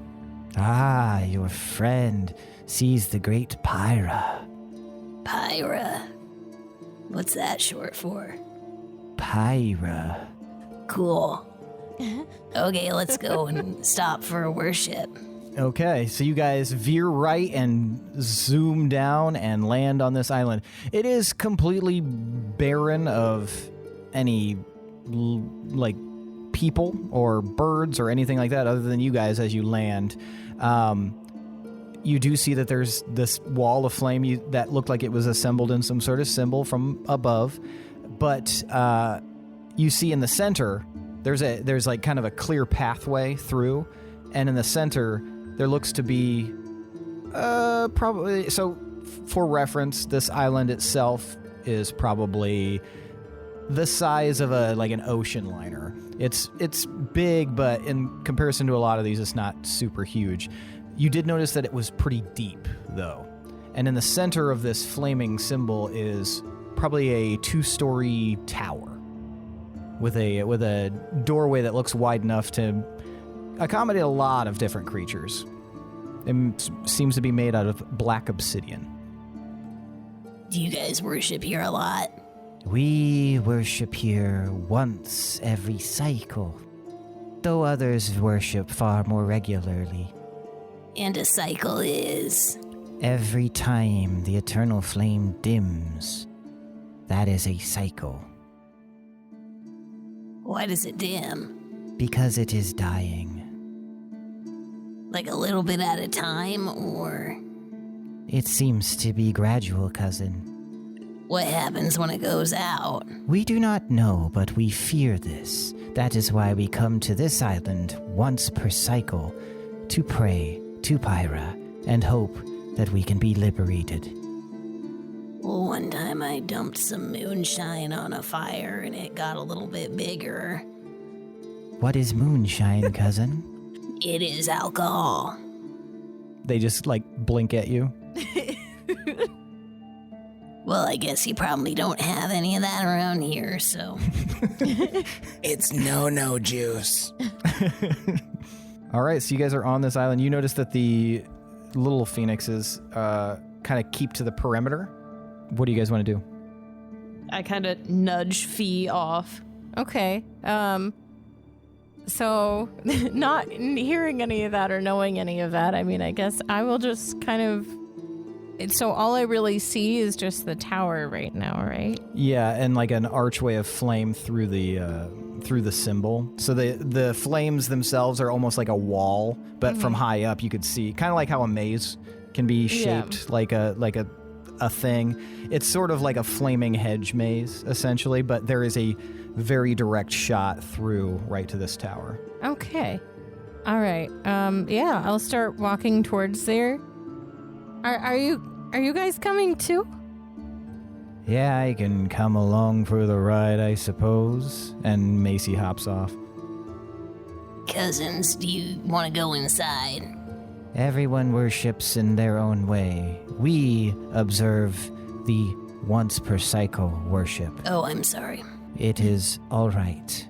Ah, your friend sees the great Pyra. Pyra. What's that short for? Pyra. Cool. Okay, let's go and stop for a worship. Okay, so you guys veer right and zoom down and land on this island. It is completely barren of any like people or birds or anything like that other than you guys as you land. You do see that there's this wall of flame that looked like it was assembled in some sort of symbol from above, but you see in the center there's like kind of a clear pathway through, and in the center there looks to be probably, so for reference, this island itself is probably the size of an ocean liner. It's big, but in comparison to a lot of these, it's not super huge. You did notice that it was pretty deep, though. And in the center of this flaming symbol is probably a 2-story tower with a doorway that looks wide enough to accommodate a lot of different creatures. It seems to be made out of black obsidian. Do you guys worship here a lot? We worship here once every cycle, though others worship far more regularly. And a cycle is? Every time the eternal flame dims, that is a cycle. Why does it dim? Because it is dying. Like a little bit at a time, or? It seems to be gradual, cousin. What happens when it goes out? We do not know, but we fear this. That is why we come to this island once per cycle to pray to Pyra and hope that we can be liberated. Well, one time I dumped some moonshine on a fire and it got a little bit bigger. What is moonshine, cousin? It is alcohol. They just blink at you. Well, I guess you probably don't have any of that around here, so. It's no juice. All right, so you guys are on this island. You notice that the little phoenixes kind of keep to the perimeter. What do you guys want to do? I kind of nudge Phe off. Okay. So, not hearing any of that or knowing any of that, I mean, I guess I will just kind of... So all I really see is just the tower right now, right? Yeah, and like an archway of flame through the symbol. So the flames themselves are almost like a wall, but from high up you could see, kind of like how a maze can be shaped like a thing. It's sort of like a flaming hedge maze, essentially, but there is a very direct shot through right to this tower. Okay. All right. Yeah, I'll start walking towards there. Are you guys coming too? Yeah, I can come along for the ride, I suppose. And Macy hops off. Cousins, do you want to go inside? Everyone worships in their own way. We observe the once per cycle worship. Oh, I'm sorry. It is all right,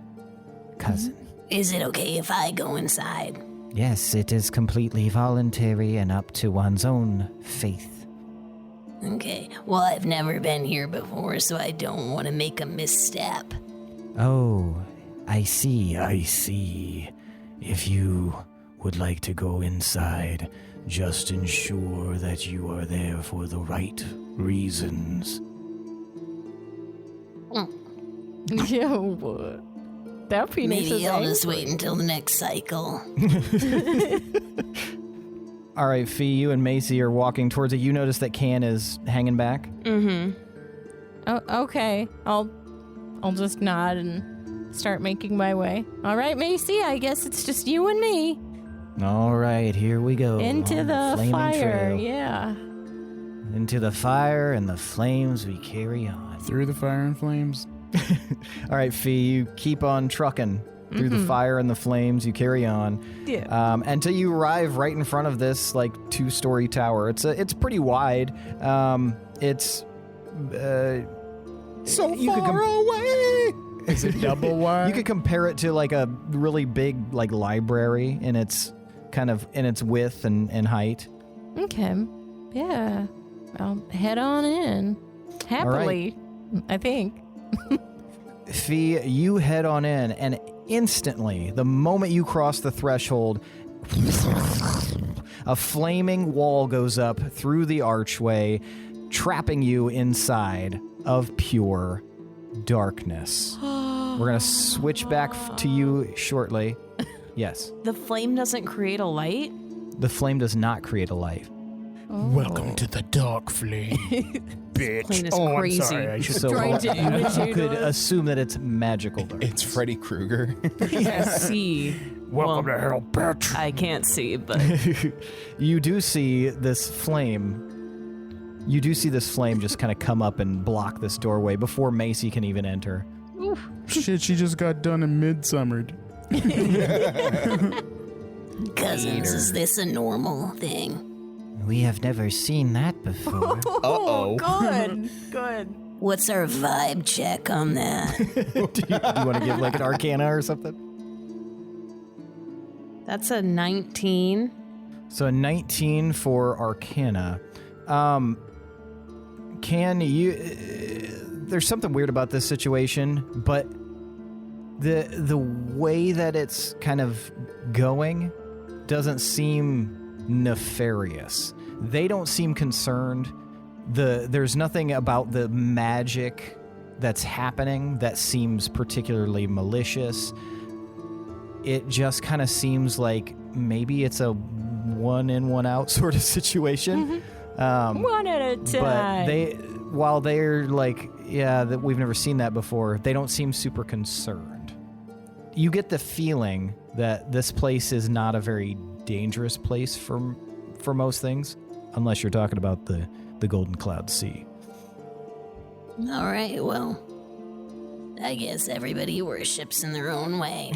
cousin. Is it okay if I go inside? Yes, it is completely voluntary and up to one's own faith. Okay, well, I've never been here before, so I don't want to make a misstep. Oh, I see. If you would like to go inside, Just ensure that you are there for the right reasons. Yeah, what? That penis Maybe is I'll just angry. wait until the next cycle. All right, Phe, you and Macy are walking towards it. You notice that Kan is hanging back. Mm-hmm. Oh, okay. I'll just nod and start making my way. All right, Macy, I guess it's just you and me. All right, here we go. Into on the flaming fire, trail. yeah. Into the fire and the flames we carry on. Through the fire and flames. All right, Phe, you keep on trucking through the fire and the flames. You carry on. Yeah. Until you arrive right in front of this, like, 2-story tower. It's pretty wide. It's... So you could far away! Is it double wide? You could compare it to, like, a really big, like, library in its width and height. Okay. Yeah. I'll head on in. Happily, I think. Phe, you head on in, and instantly, the moment you cross the threshold, a flaming wall goes up through the archway, trapping you inside of pure darkness. We're going to switch back to you shortly. Yes. The flame doesn't create a light? The flame does not create a light. Welcome to the dark flame, bitch. Plane is I'm crazy. sorry, I should So Trying to imitate you could us. assume that it's magical darkness. It's Freddy Krueger. See. Welcome Well, to hell, bitch. I can't see, but You do see this flame. You do see this flame just kind of come up and block this doorway before Macy can even enter. Shit, she just got done in midsummered. Cousins, is this a normal thing? We have never seen that before. oh, good. What's our vibe check on that? Do you want to give like an arcana or something? That's a 19. So a 19 for arcana. Can you... there's something weird about this situation, but the way that it's kind of going doesn't seem nefarious. They don't seem concerned. There's nothing about the magic that's happening that seems particularly malicious. It just kind of seems like maybe it's a one in, one out sort of situation. One at a time. But while they're like, yeah, that we've never seen that before, they don't seem super concerned. You get the feeling that this place is not a very dangerous place for most things, unless you're talking about the Golden Cloud Sea. All right, well, I guess everybody worships in their own way.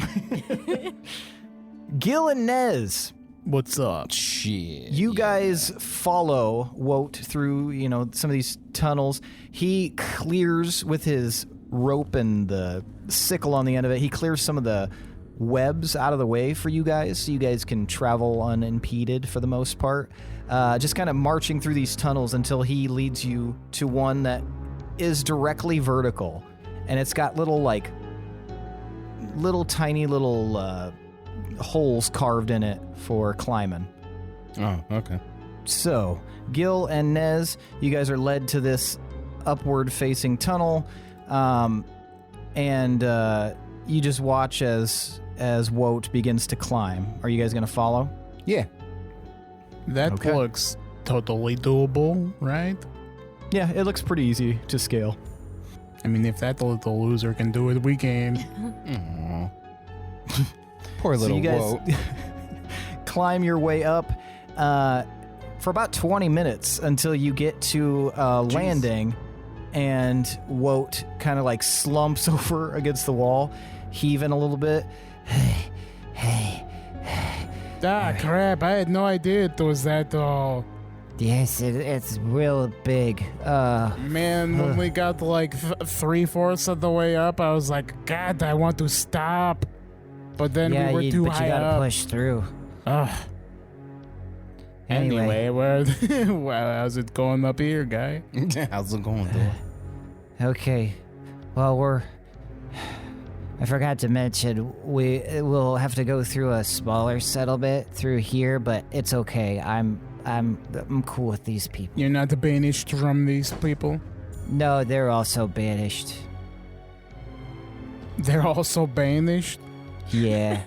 Gil and Nez, What's up? Shit. you guys follow Wote through, some of these tunnels. He clears with his rope and the sickle on the end of it. He clears some of the webs out of the way for you guys, so you guys can travel unimpeded for the most part. Just kind of marching through these tunnels until he leads you to one that is directly vertical, and it's got little tiny holes carved in it for climbing. Oh, okay. So, Gil and Nez, you guys are led to this upward-facing tunnel, and you just watch as Wote begins to climb. Are you guys going to follow? Yeah. That Okay. looks totally doable, right? Yeah, it looks pretty easy to scale. I mean, if that little loser can do it, we can. Aw. Poor So little you guys Wote. climb your way up for about 20 minutes until you get to landing, and Wote kind of like slumps over against the wall, heaving a little bit. Ah, crap. I had no idea it was that tall. Yes, it's real big. Man, when we got to like 3/4 of the way up, I was like, God, I want to stop. But then we were too but high you gotta up. push through. Ugh. Anyway. Where, how's it going up here, guy? How's it going, though? Okay. Well, I forgot to mention, we'll have to go through a smaller settlement through here, but it's okay. I'm cool with these people. You're not banished from these people? No, they're also banished. They're also banished? Yeah.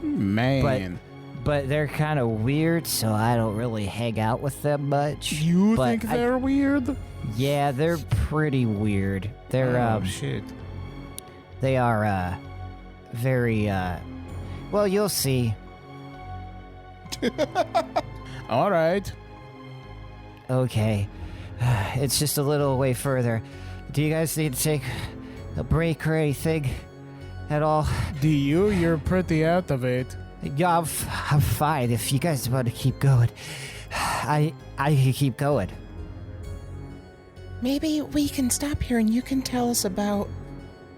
Man. But they're kind of weird, so I don't really hang out with them much. You think they're weird? Yeah, they're pretty weird. They're, shit. They are, very, well, you'll see. All right. Okay. It's just a little way further. Do you guys need to take a break or anything at all? Do you? You're pretty out of it. Yeah, I'm fine. If you guys want to keep going, I can keep going. Maybe we can stop here and you can tell us about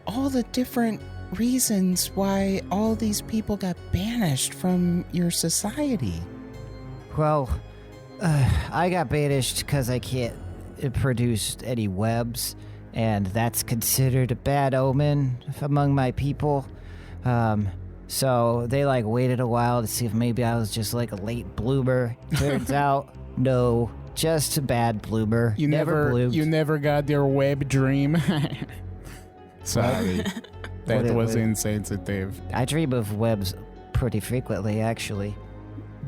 all the different reasons why all these people got banished from your society. Well, I got banished because I can't produce any webs, and that's considered a bad omen among my people. So they waited a while to see if maybe I was just a late bloomer. Turns out, no, just a bad bloomer. You never got your web dream. Sorry. That was insensitive. I dream of webs pretty frequently, actually.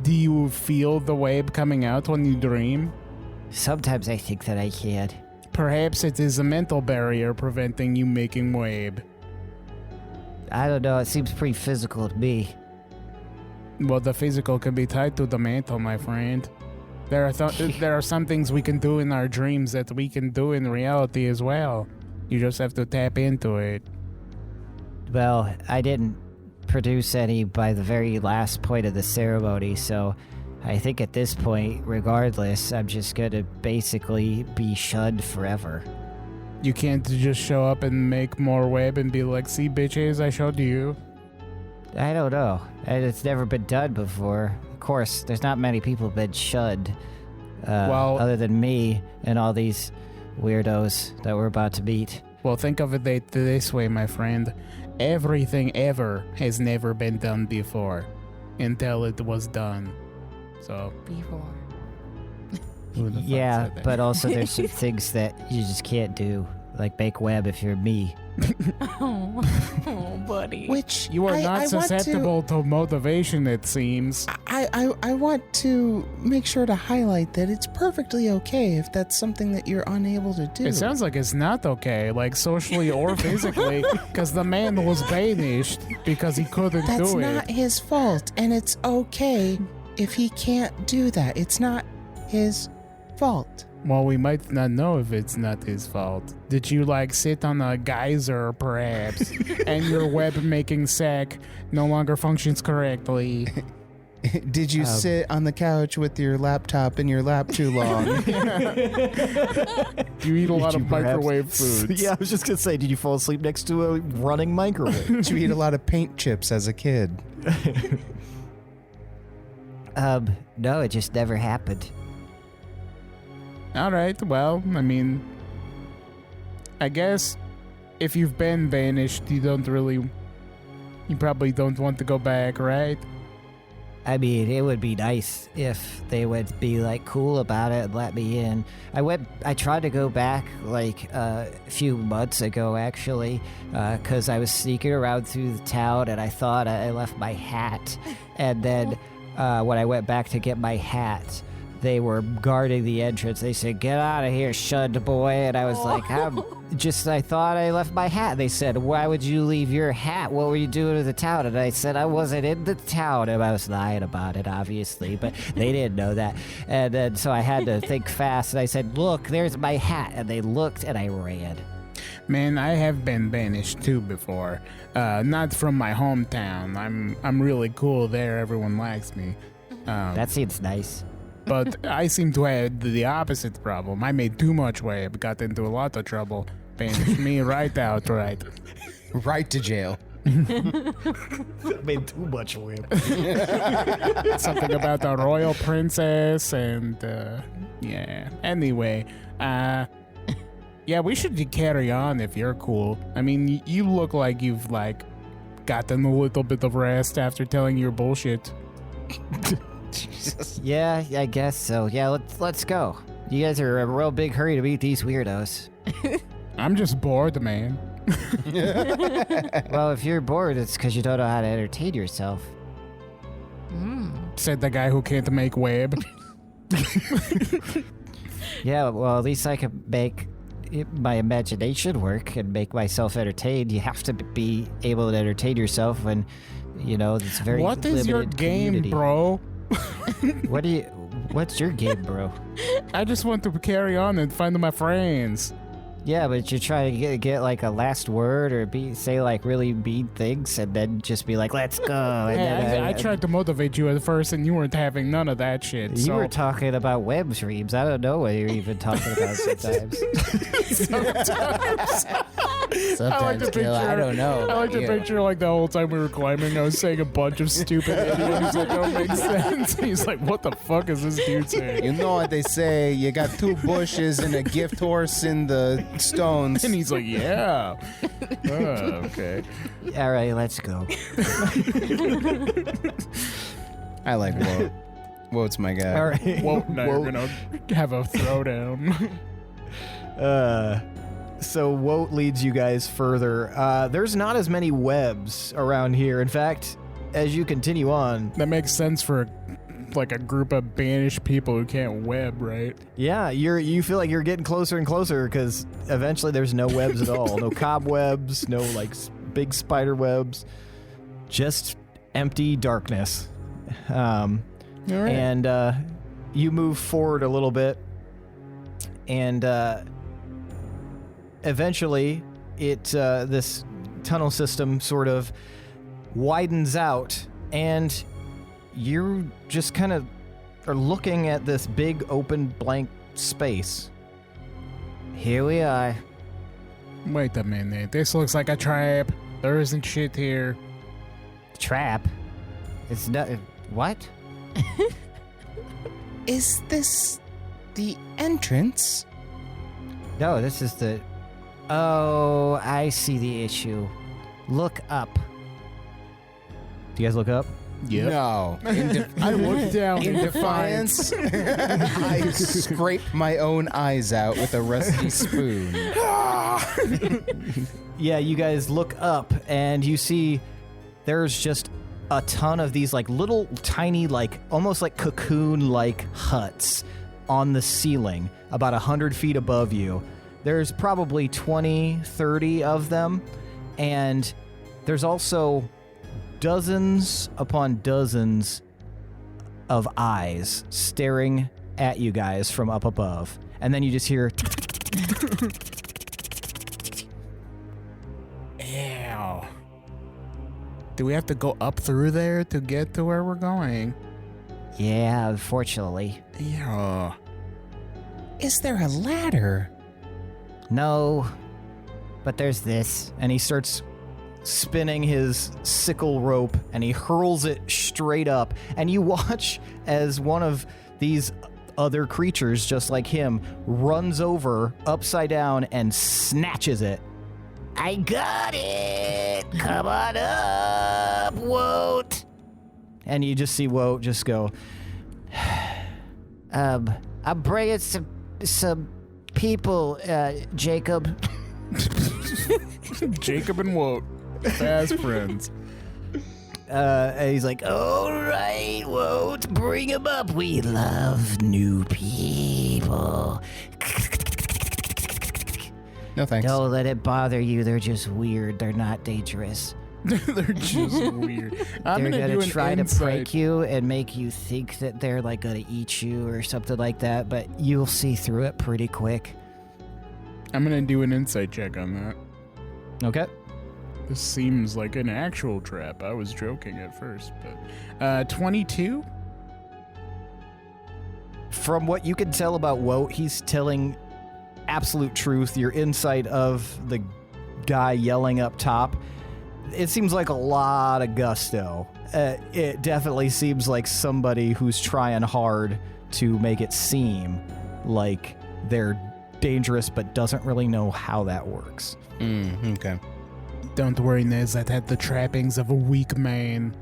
Do you feel the web coming out when you dream? Sometimes I think that I can. Perhaps it is a mental barrier preventing you making web. I don't know, it seems pretty physical to me. Well, the physical can be tied to the mental, my friend. There are some things we can do in our dreams that we can do in reality as well. You just have to tap into it. Well, I didn't produce any by the very last point of the ceremony, so I think at this point, regardless, I'm just gonna basically be shunned forever. You can't just show up and make more web and be like, see bitches, I showed you. I don't know. It's never been done before. Of course, there's not many people been shunned. Other than me and all these weirdos that we're about to meet. Well, think of it this way, my friend. Everything ever has never been done before until it was done. So Before. Yeah, but also there's some things that you just can't do, like make web if you're me. Oh, buddy. Which you are not susceptible to motivation, it seems. I want to make sure to highlight that it's perfectly okay if that's something that you're unable to do. It sounds like it's not okay, like socially or physically, because the man was banished because he couldn't do it. That's not his fault, and it's okay if he can't do that. It's not his fault. Well, we might not know if it's not his fault. Did you sit on a geyser, perhaps, and your web-making sack no longer functions correctly? Did you sit on the couch with your laptop in your lap too long? Do you eat a lot of microwave foods? Yeah, I was just gonna say, did you fall asleep next to a running microwave? Did you eat a lot of paint chips as a kid? No, it just never happened. All right, well, I mean, I guess if you've been banished, you probably don't want to go back, right? I mean, it would be nice if they would be cool about it and let me in. I tried to go back a few months ago, actually, because I was sneaking around through the town and I thought I left my hat. And then when I went back to get my hat, they were guarding the entrance. They said, "Get out of here, shud boy." And I was like, I thought I left my hat. They said, "Why would you leave your hat? What were you doing in the town?" And I said, "I wasn't in the town." And I was lying about it, obviously, but they didn't know that. And then so I had to think fast. And I said, "Look, there's my hat." And they looked and I ran. Man, I have been banished too before. Not from my hometown. I'm really cool there. Everyone likes me. That seems nice. But I seem to have the opposite problem. I made too much web, got into a lot of trouble, banished me right outright. Right to jail. Made too much web. Something about a royal princess and, yeah. Anyway, Yeah, we should carry on if you're cool. I mean, you look like you've, like, gotten a little bit of rest after telling your bullshit. Jesus. Yeah, I guess so. Yeah, let's go. You guys are in a real big hurry to meet these weirdos. I'm just bored, man. Well, if you're bored, it's because you don't know how to entertain yourself. Said the guy who can't make web. Yeah, well, at least I can make my imagination work and make myself entertained. You have to be able to entertain yourself when, it's very What is your limited game, community. bro? What's your game, bro? I just want to carry on and find my friends. Yeah, but you're trying to get like a last word or say like really mean things and then just be like, let's go. And Hey, then I tried to motivate you at first, and you weren't having none of that shit. You were talking about web dreams. I don't know what you're even talking about sometimes. Sometimes, Gil, I don't know. I like to picture like the whole time we were climbing, I was saying a bunch of stupid idioms that don't make sense. He's like, what the fuck is this dude saying? You know what they say, you got 2 bushes and a gift horse in the stones. And he's like, yeah. Okay. All right, let's go. I like Wote. Wote's my guy. All right. Well, now you're gonna have a throwdown. So Wote leads you guys further. There's not as many webs around here. In fact, as you continue on, That makes sense for like a group of banished people who can't web, right? yeah, you feel like you're getting closer and closer because eventually there's no webs at all. No cobwebs, no like big spider webs, just empty darkness. All right. And you move forward a little bit, and eventually this tunnel system sort of widens out, and you just kind of are looking at this big open blank space. Here we are. Wait a minute. This looks like a trap. There isn't shit here. Trap? It's not... What? Is this the entrance? No, this is the... Oh, I see the issue. Look up. Do you guys look up? Yep. No. I looked down In defiance, I scrape my own eyes out with a rusty spoon. Yeah, you guys look up and you see there's just a ton of these like little tiny like almost like cocoon like huts on the ceiling about 100 feet above you. There's probably 20, 30 of them, and there's also dozens upon dozens of eyes staring at you guys from up above. And then you just hear... Ew. Do we have to go up through there to get to where we're going? Yeah, unfortunately. Yeah. Is there a ladder? No, but there's this. and he starts spinning his sickle rope and he hurls it straight up, and you watch as one of these other creatures just like him runs over upside down and snatches it. I got it! Come on up, Wote! And you just see Wote just go, I'm bringing some people, Jacob. Jacob and Wote, fast friends. and he's like, All right, Wote, bring him up. We love new people. No thanks. Don't let it bother you. They're just weird. They're not dangerous. They're just weird. I'm They're gonna do gonna an try to insight. prank you and make you think that they're like gonna eat you or something like that, but you'll see through it pretty quick. I'm gonna do an insight check on that. okay. This seems like an actual trap. I was joking at first, but 22. From what you can tell about Wote, he's telling absolute truth. Your insight of the guy yelling up top, it seems like a lot of gusto. It definitely seems like somebody who's trying hard to make it seem like they're dangerous, but doesn't really know how that works. Okay. Don't worry, Nez. That had the trappings of a weak man.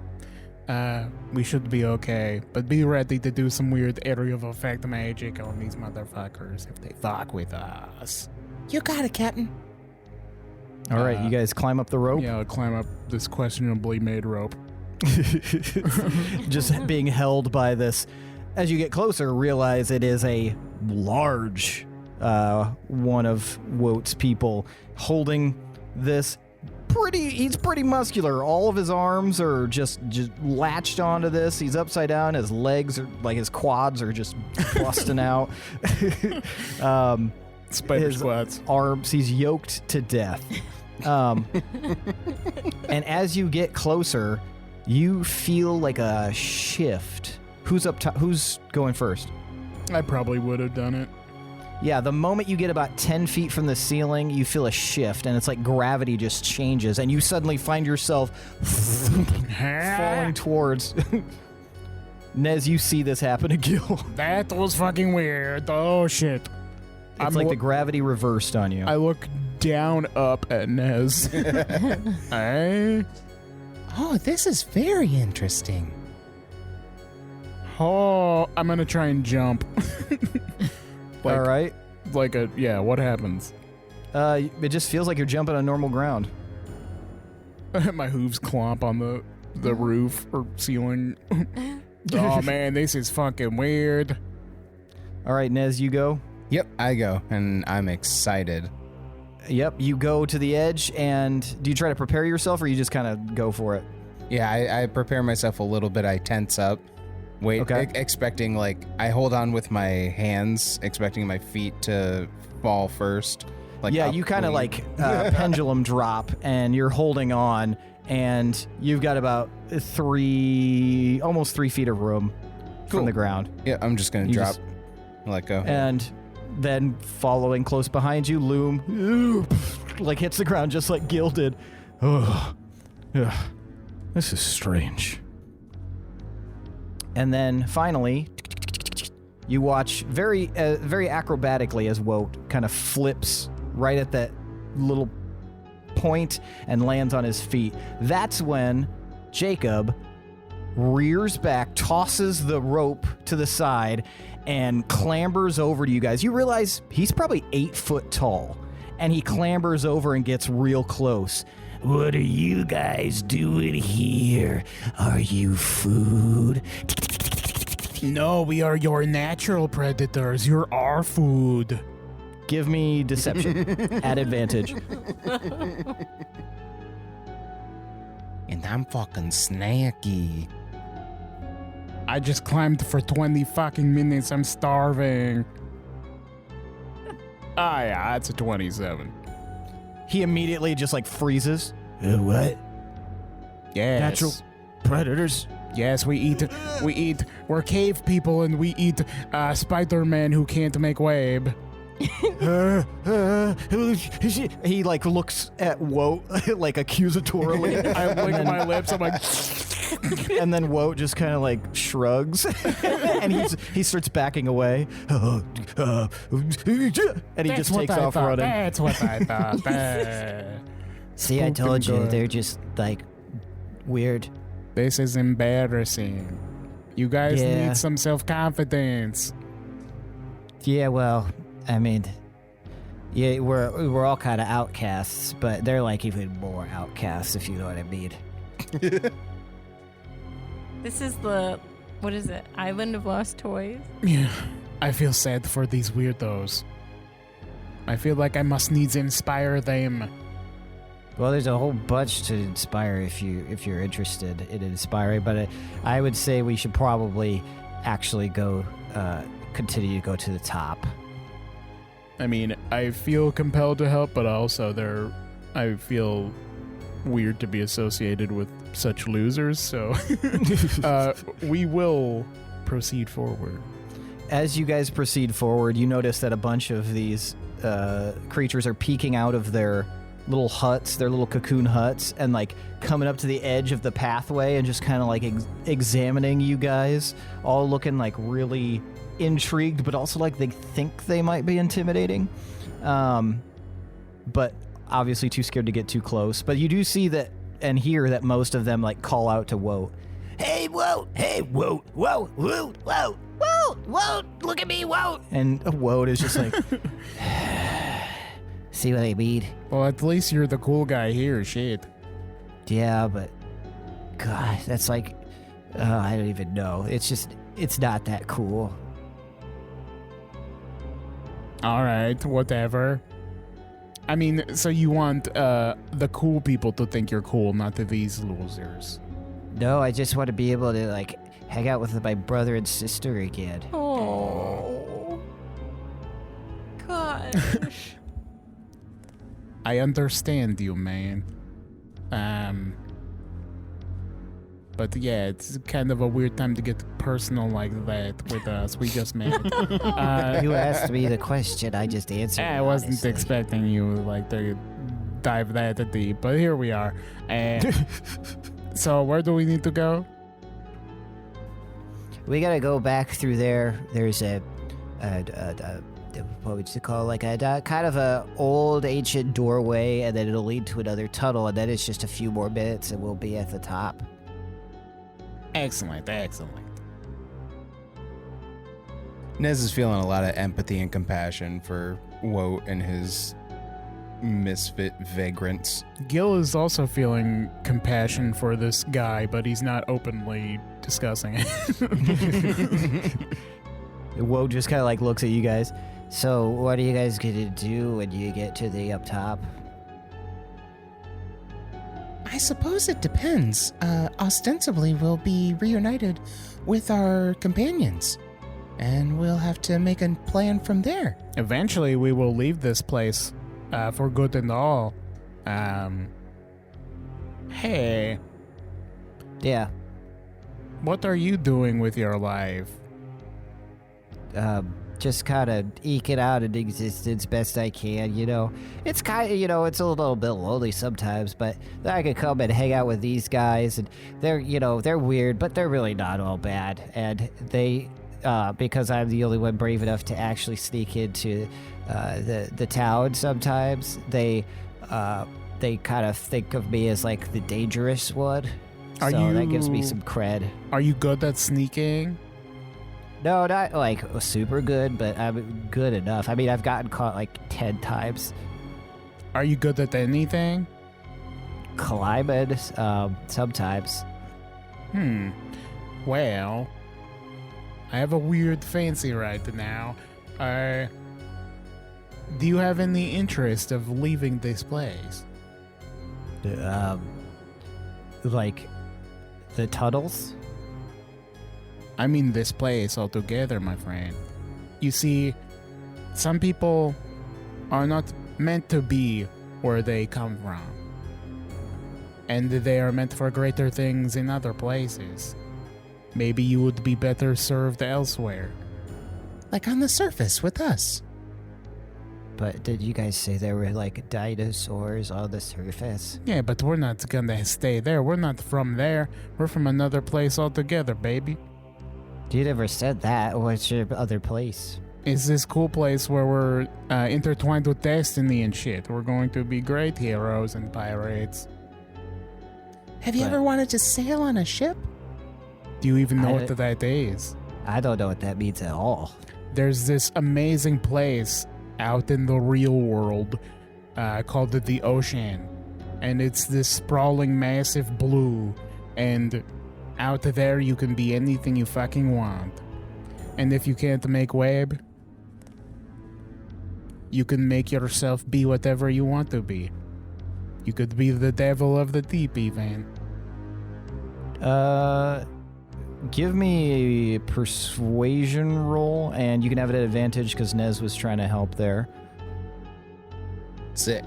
We should be okay. But be ready to do some weird area of effect magic on these motherfuckers if they fuck with us. You got it, Captain. All right, you guys climb up the rope. Yeah, I'll climb up this questionably made rope. Just being held by this. As you get closer, realize it is a large one of Wote's people holding this. He's pretty muscular. All of his arms are just latched onto this. He's upside down. His legs are like his quads are just busting out. Spider squats. Arms. He's yoked to death. And as you get closer, you feel like a shift. Who's up top? Who's going first? I probably would have done it. Yeah, the moment you get about 10 feet from the ceiling, you feel a shift, and it's like gravity just changes, and you suddenly find yourself falling towards... Nez, you see this happen to Gil. That was fucking weird. Oh, shit. It's like the gravity reversed on you. I look down up at Nez. Hey? Oh, this is very interesting. Oh, I'm gonna try and jump. All right. What happens? It just feels like you're jumping on normal ground. My hooves clomp on the roof or ceiling. Oh, man, this is fucking weird. All right, Nez, you go. Yep, I go, and I'm excited. Yep, you go to the edge, and do you try to prepare yourself, or you just kind of go for it? Yeah, I prepare myself a little bit. I tense up. Wait, okay. Expecting, I hold on with my hands, expecting my feet to fall first. You kind of pendulum drop, and you're holding on, and you've got about almost 3 feet of room from the ground. Yeah, I'm just going to drop and let go. And then following close behind you, Loom, hits the ground just like Gil did. Oh, this is strange. And then finally, you watch very acrobatically as Wote kind of flips right at that little point and lands on his feet. That's when Jacob rears back, tosses the rope to the side, and clambers over to you guys. You realize he's probably 8 foot tall, and he clambers over and gets real close. What are you guys doing here? Are you food? No, we are your natural predators. You're our food. Give me deception at advantage. And I'm fucking snacky. I just climbed for 20 fucking minutes. I'm starving. Ah, yeah, that's a 27. He immediately just freezes. What? Yes. Natural predators? Yes, we eat. We're cave people, and we eat Spider-Man who can't make web. He looks at Wote accusatorily. I lick my lips. I'm like, and then Wote just kind of shrugs, and he starts backing away. And he just takes off running. That's what I thought. See, I told you, they're just weird. This is embarrassing. You guys need some self-confidence. Yeah, well, we're all kind of outcasts, but they're even more outcasts, if you know what I mean. This is what is it? Island of Lost Toys? Yeah, I feel sad for these weirdos. I feel like I must needs inspire them. Well, there's a whole bunch to inspire if you're interested in inspiring, but I would say we should probably actually continue to go to the top. I feel compelled to help, but also I feel weird to be associated with such losers, so we will proceed forward. As you guys proceed forward, you notice that a bunch of these creatures are peeking out of their little huts, their little cocoon huts, and coming up to the edge of the pathway and just kind of examining you guys, all looking really intrigued, but also like they think they might be intimidating. But obviously too scared to get too close. But you do see that and hear that most of them like call out to Wote. Hey, Wote! Hey, Wote! Wote! Wote! Wote! Wote! Wote! Look at me, Wote! And Wote is just like, See what I mean? Well, at least you're the cool guy here, shit. Yeah, but God, that's like, I don't even know. It's not that cool. All right, whatever. I mean, so you want the cool people to think you're cool, not these losers. No, I just want to be able to like hang out with my brother and sister again. Oh. Gosh. I understand you, man. But yeah, it's kind of a weird time to get personal like that with us. We just met. You asked me the question, I just answered. I wasn't honestly. expecting you like to dive that deep, but here we are. So where do we need to go? We gotta go back through there. There's a what would you call, like a kind of a old ancient doorway, and then it'll lead to another tunnel, and then it's just a few more minutes, and we'll be at the top. Excellent. Nez is feeling a lot of empathy and compassion for Wote and his misfit vagrants. Gil is also feeling compassion for this guy, but he's not openly discussing it. Wote just kind of like looks at you guys. So, what are you guys gonna do when you get to the up top? I suppose it depends. Ostensibly, we'll be reunited with our companions, and we'll have to make a plan from there. Eventually, we will leave this place for good and all. Hey, Yeah. what are you doing with your life? Just kind of eke it out in existence best I can, you know. It's kind of, you know, it's a little bit lonely sometimes, but I could come and hang out with these guys, and they're, you know, they're weird, but they're really not all bad. And they, because I'm the only one brave enough to actually sneak into the town sometimes, they kind of think of me as like the dangerous one. That gives me some cred. Are you good at sneaking? No, not like super good, but I'm good enough. I mean, I've gotten caught like 10 times. Are you good at anything? Climbing, sometimes. Well, I have a weird fancy right now. Do you have any interest of leaving this place? Like the tunnels? I mean this place altogether, my friend. You see, some people are not meant to be where they come from. And they are meant for greater things in other places. Maybe you would be better served elsewhere. Like on the surface with us. But did you guys say there were like dinosaurs on the surface? Yeah, but we're not gonna stay there. We're not from there. We're from another place altogether, baby. You never said that. What's your other place? It's this cool place where we're intertwined with destiny and shit. We're going to be great heroes and pirates. Have you ever wanted to sail on a ship? Do you even know what that is? I don't know what that means at all. There's this amazing place out in the real world called the ocean. And it's this sprawling, massive blue. And out there you can be anything you fucking want. And if you can't make web, you can make yourself be whatever you want to be. You could be the devil of the deep, even. Give me a persuasion roll, and you can have it at advantage because Nez was trying to help there. Sick.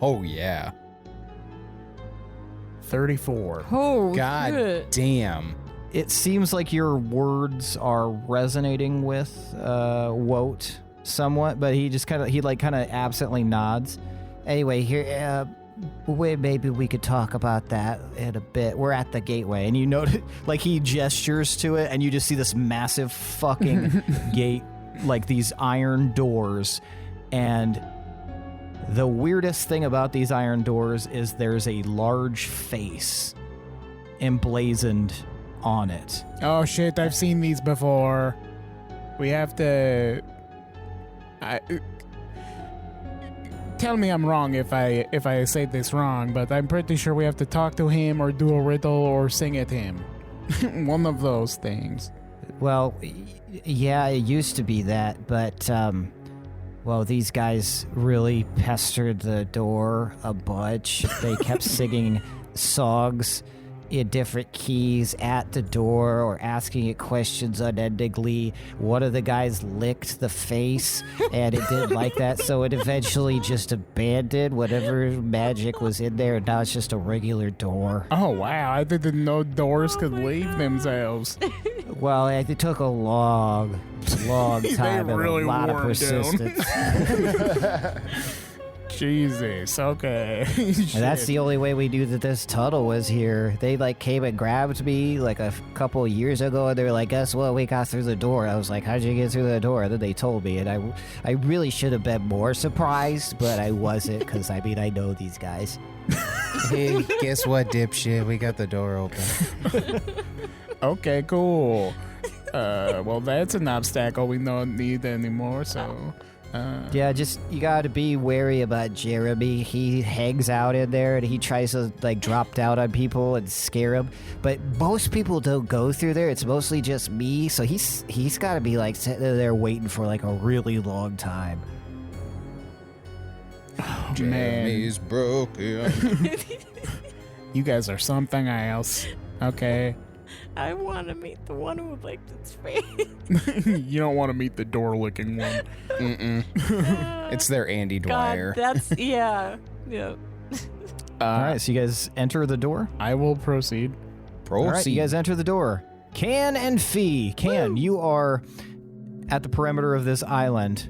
Oh, yeah. 34. Oh, God shit. damn. It seems like your words are resonating with Wote somewhat, but he just kind of absently nods. Anyway, here, maybe we could talk about that in a bit. We're at the gateway, and you notice, like, he gestures to it, and you just see this massive fucking gate, like these iron doors. And the weirdest thing about these iron doors is there's a large face emblazoned on it. Oh shit, I've seen these before. We have to... Tell me I'm wrong if I say this wrong, but I'm pretty sure we have to talk to him or do a riddle or sing at him. One of those things. Well, yeah, it used to be that, but, well, these guys really pestered the door a bunch. They kept singing songs in different keys at the door or asking it questions unendingly. One of the guys licked the face, and it didn't like that, so it eventually just abandoned whatever magic was in there, and now it's just a regular door. Oh, wow. I didn't know doors could leave themselves. Well, it took a long time and really a lot of wore it down. persistence. Jesus, okay. And that's the only way we knew that this tunnel was here. They, like, came and grabbed me, like, a couple of years ago, and they were like, guess what, we got through the door. I was like, how'd you get through the door? And then they told me, and I really should have been more surprised, but I wasn't, because, I mean, I know these guys. Hey, guess what, dipshit? We got the door open. Okay, cool. Well, that's an obstacle we don't need anymore, so... Yeah, just, you gotta be wary about Jeremy. He hangs out in there, and he tries to, like, drop down on people and scare them. But most people don't go through there. It's mostly just me, so he's gotta be, like, sitting there waiting for, like, a really long time. Oh, Jeremy's broken. You guys are something else. Okay. I want to meet the one who licked its face. You don't want to meet the door-licking one. It's their Andy Dwyer. God, that's, yeah. All right, so you guys enter the door? I will proceed. All right, you guys enter the door. Kan and Phe. Kan, you are at the perimeter of this island.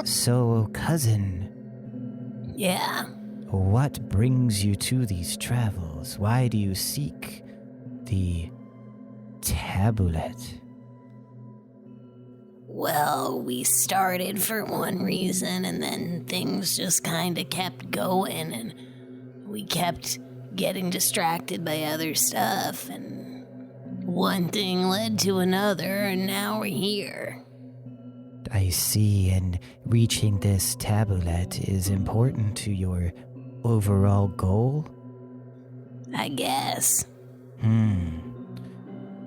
So, cousin. Yeah. What brings you to these travels? Why do you seek the tablet? Well, we started for one reason, and then things just kind of kept going, and we kept getting distracted by other stuff, and one thing led to another, and now we're here. I see, and reaching this tablet is important to your overall goal? I guess.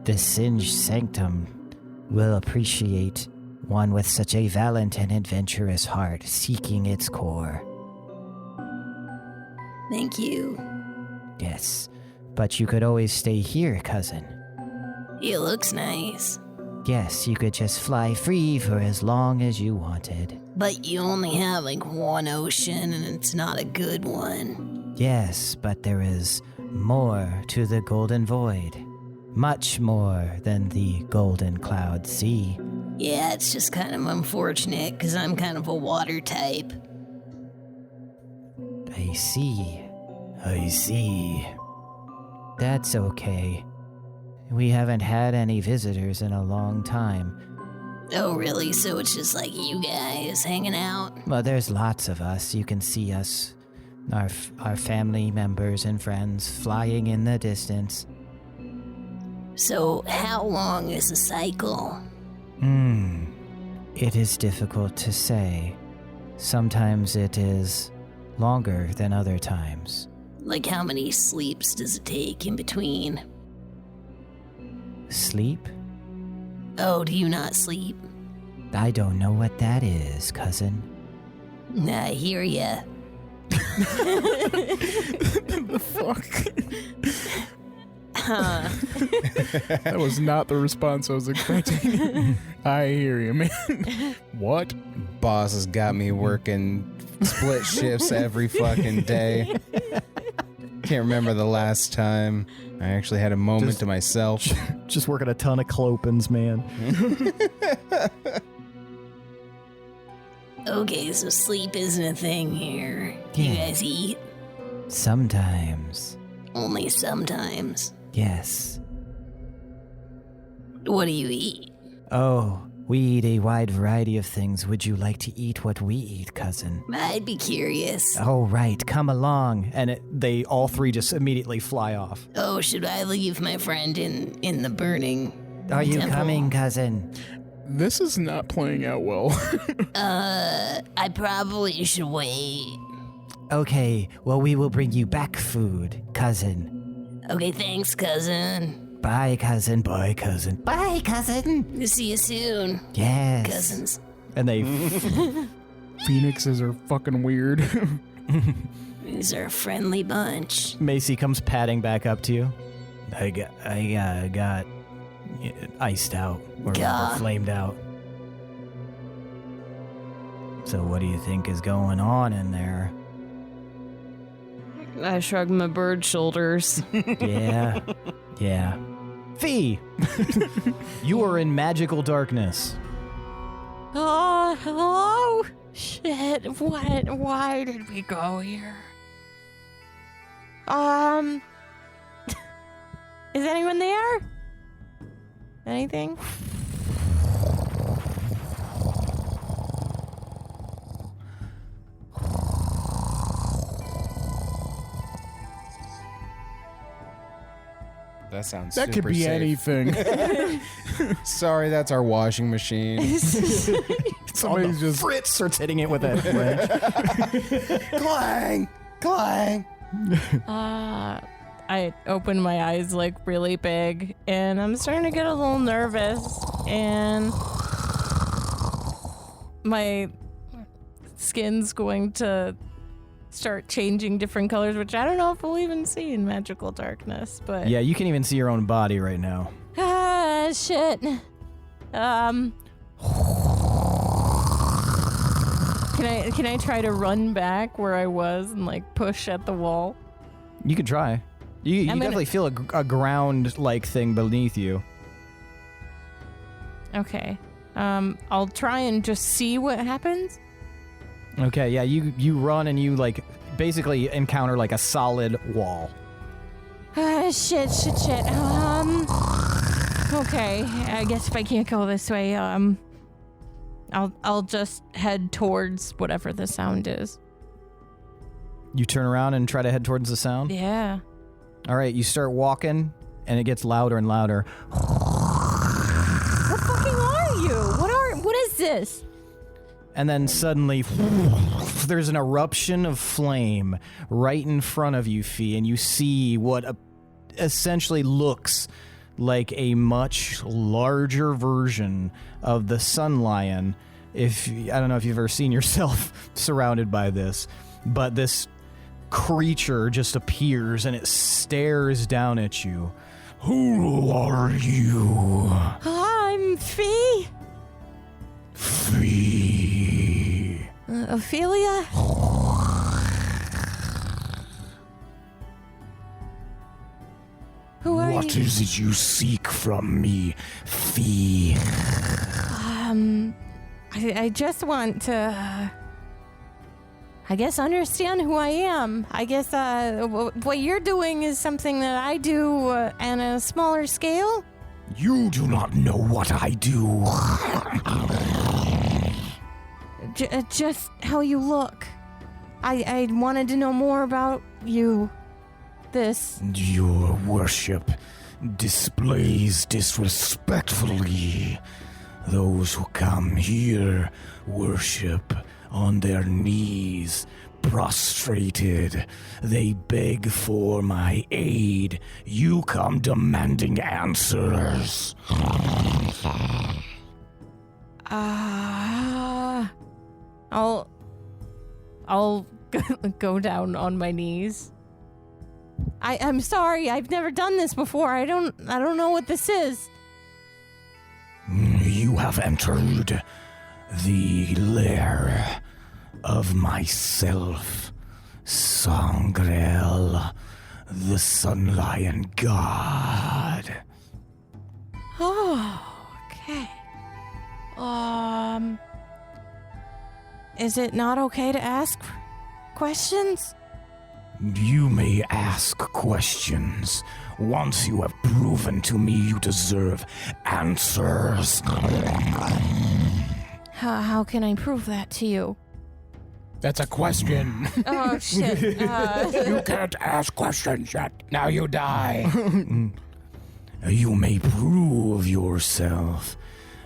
The Singed Sanctum will appreciate one with such a valiant and adventurous heart seeking its core. Thank you. Yes, but you could always stay here, cousin. It looks nice. Yes, you could just fly free for as long as you wanted. But you only have like one ocean, and it's not a good one. Yes, but there is more to the Golden Void. Much more than the Golden Cloud Sea. Yeah, it's just kind of unfortunate, because I'm kind of a water type. I see. That's okay. We haven't had any visitors in a long time. Oh, really? So it's just like you guys hanging out? Well, there's lots of us. You can see us. Our family members and friends flying in the distance. So how long is a cycle? It is difficult to say. Sometimes it is longer than other times. Like how many sleeps does it take in between? Sleep? Oh, do you not sleep? I don't know what that is, cousin. I hear ya. The fuck? That was not the response I was expecting. I hear you, man. What? Boss has got me working split shifts every fucking day. Can't remember the last time I actually had a moment to myself. Just working a ton of clopins, man. Okay, so sleep isn't a thing here. Do you Yeah. guys eat? Sometimes. Only sometimes. Yes. What do you eat? Oh, we eat a wide variety of things. Would you like to eat what we eat, cousin? I'd be curious. Oh, right. Come along. And they all three just immediately fly off. Oh, should I leave my friend in the burning Are you temple? coming, cousin? This is not playing out well. I probably should wait. Okay, well, we will bring you back food, cousin. Okay, thanks, cousin. Bye, cousin. Bye, cousin. Bye, cousin. See you soon, Yes. cousins. And they Phoenixes are fucking weird. These are a friendly bunch. Macy comes padding back up to you. I got iced out or Gah. flamed out. So what do you think is going on in there? I shrug my bird shoulders. Yeah. Yeah. Phe! You are in magical darkness. Oh, hello? Shit, what? Why did we go here? Is anyone there? Anything? That sounds That super could be safe. anything. Sorry, that's our washing machine. Somebody's just Fritz starts hitting it with a wrench. Clang! Clang! I open my eyes like really big and I'm starting to get a little nervous and my skin's going to start changing different colors, which I don't know if we'll even see in magical darkness, but Yeah, you can even see your own body right now. shit. Can I try to run back where I was and like push at the wall? You could try. You gonna- definitely feel a ground-like thing beneath you. Okay. I'll try and just see what happens. Okay, yeah, you run and you like basically encounter like a solid wall. Shit. Okay, I guess if I can't go this way, I'll just head towards whatever the sound is. You turn around and try to head towards the sound. Yeah. All right, you start walking and it gets louder and louder. What fucking are you? What is this? And then suddenly, there's an eruption of flame right in front of you, Phe, and you see what essentially looks like a much larger version of the Sun Lion. I don't know if you've ever seen yourself surrounded by this, but this creature just appears and it stares down at you. Who are you? I'm Phe. Phe. Ophelia? Who are you? What is it you seek from me, Phe? I just want to, I guess, understand who I am. I guess what you're doing is something that I do on a smaller scale. You do not know what I do. Just how you look. I wanted to know more about you. Your worship displays disrespectfully. Those who come here worship on their knees, prostrated. They beg for my aid. You come demanding answers. I'll go down on my knees. I'm sorry. I've never done this before. I don't know what this is. You have entered the lair of myself, Sangrel, the Sun Lion God. Oh, okay. Is it not okay to ask questions? You may ask questions once you have proven to me you deserve answers. How can I prove that to you? That's a question. Oh, shit. You can't ask questions yet. Now you die. You may prove yourself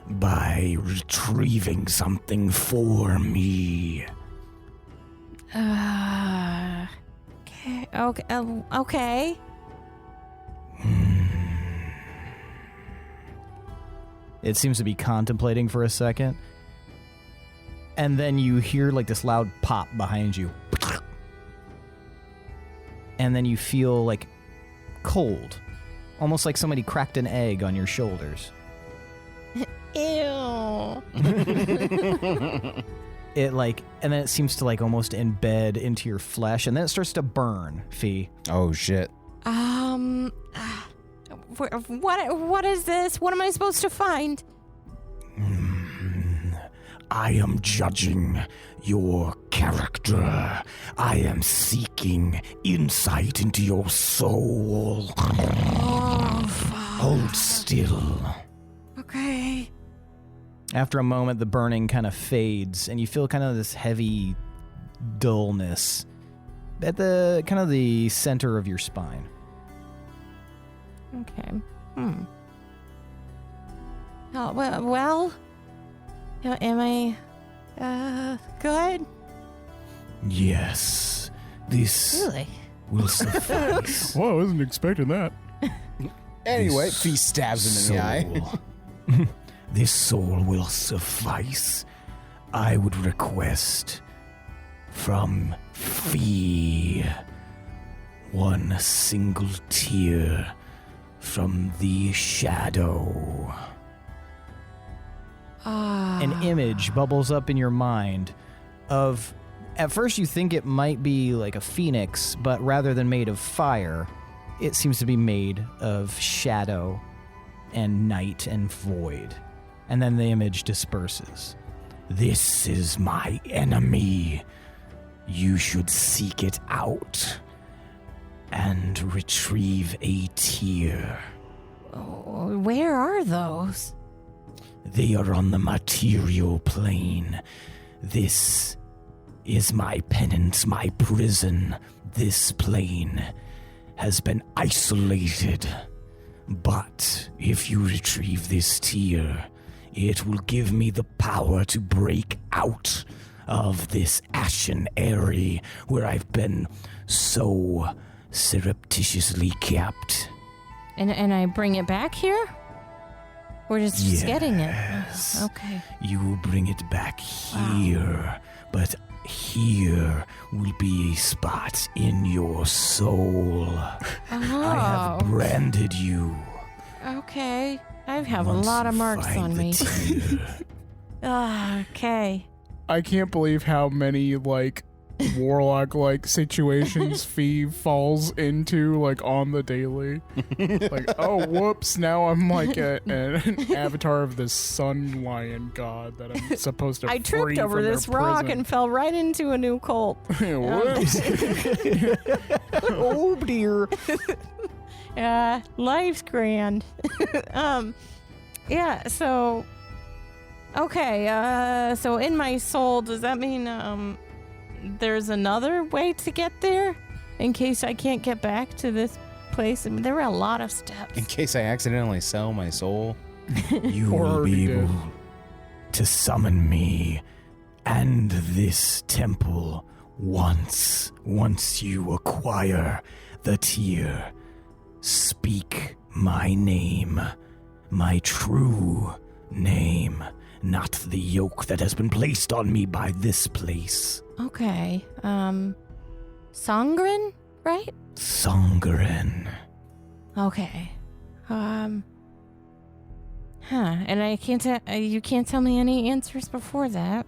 by retrieving something for me. Okay. It seems to be contemplating for a second. And then you hear like this loud pop behind you. And then you feel like cold. Almost like somebody cracked an egg on your shoulders. Ew. It like, and then it seems to like almost embed into your flesh, and then it starts to burn, Phe. Oh, shit. What is this? What am I supposed to find? I am judging your character. I am seeking insight into your soul. Hold still. Okay. After a moment, the burning kind of fades, and you feel kind of this heavy dullness at the kind of the center of your spine. Okay. Oh, well, am I, good? Yes, this Really? will suffice. Whoa, I wasn't expecting that. Anyway, Phe stabs him in the eye. Soul. This soul will suffice. I would request from Phe one single tear from the shadow. An image bubbles up in your mind of, at first you think it might be like a phoenix, but rather than made of fire, it seems to be made of shadow and night and void. And then the image disperses. This is my enemy. You should seek it out and retrieve a tear. Oh, where are those? They are on the material plane. This is my penance, my prison. This plane has been isolated. But if you retrieve this tear, it will give me the power to break out of this ashen area where I've been so surreptitiously kept. And I bring it back here? We're just getting it. Yes. Okay. You will bring it back here, but here will be a spot in your soul. I have branded you. Okay. I have Once a lot of you marks find on the me. tear, Okay. I can't believe how many, like, Warlock-like situations Phe falls into, like, on the daily. Like, oh, whoops, now I'm, like, an avatar of this sun lion god that I'm supposed to I free tripped over from their this rock prison. and fell right into a new cult. Whoops. Oh dear. Life's grand. Yeah, so... Okay, so in my soul, does that mean, there's another way to get there? In case I can't get back to this place? I mean, there were a lot of steps. In case I accidentally sell my soul. you Or will already be able to summon me and this temple once you acquire the tear. Speak my name, my true name, not the yoke that has been placed on me by this place. Okay, Songren, right? Songren. Okay. And I can't you can't tell me any answers before that.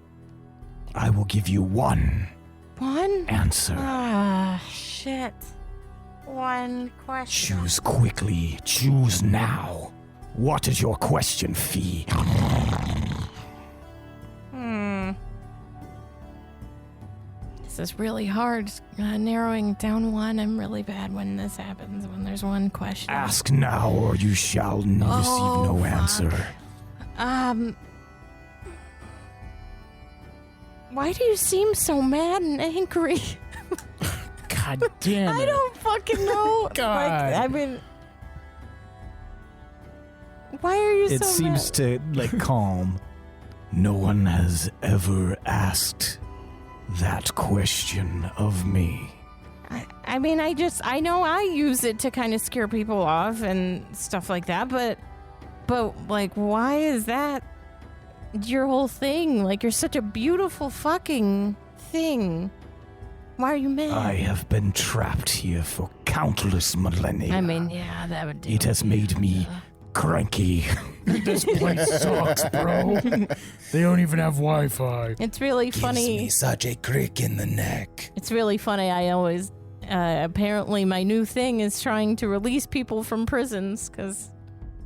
I will give you one One? answer. Ah, shit. One question. Choose quickly. Choose now. What is your question, Phe? This is really hard. Narrowing down one. I'm really bad when this happens, when there's one question. Ask now or you shall receive no answer. Why do you seem so mad and angry? God damn it. I don't fucking know. God. Like, I mean, why are you It so seems to, calm. No one has ever asked that question of me. I mean, I know I use it to kind of scare people off and stuff like that, but like, why is that your whole thing? Like, you're such a beautiful fucking thing. Why are you mad? I have been trapped here for countless millennia. I mean, yeah, that would do it has made me cranky. This place sucks, bro. They don't even have Wi-Fi. It's really funny. Gives me such a crick in the neck. It's really funny. I always, apparently my new thing is trying to release people from prisons, because,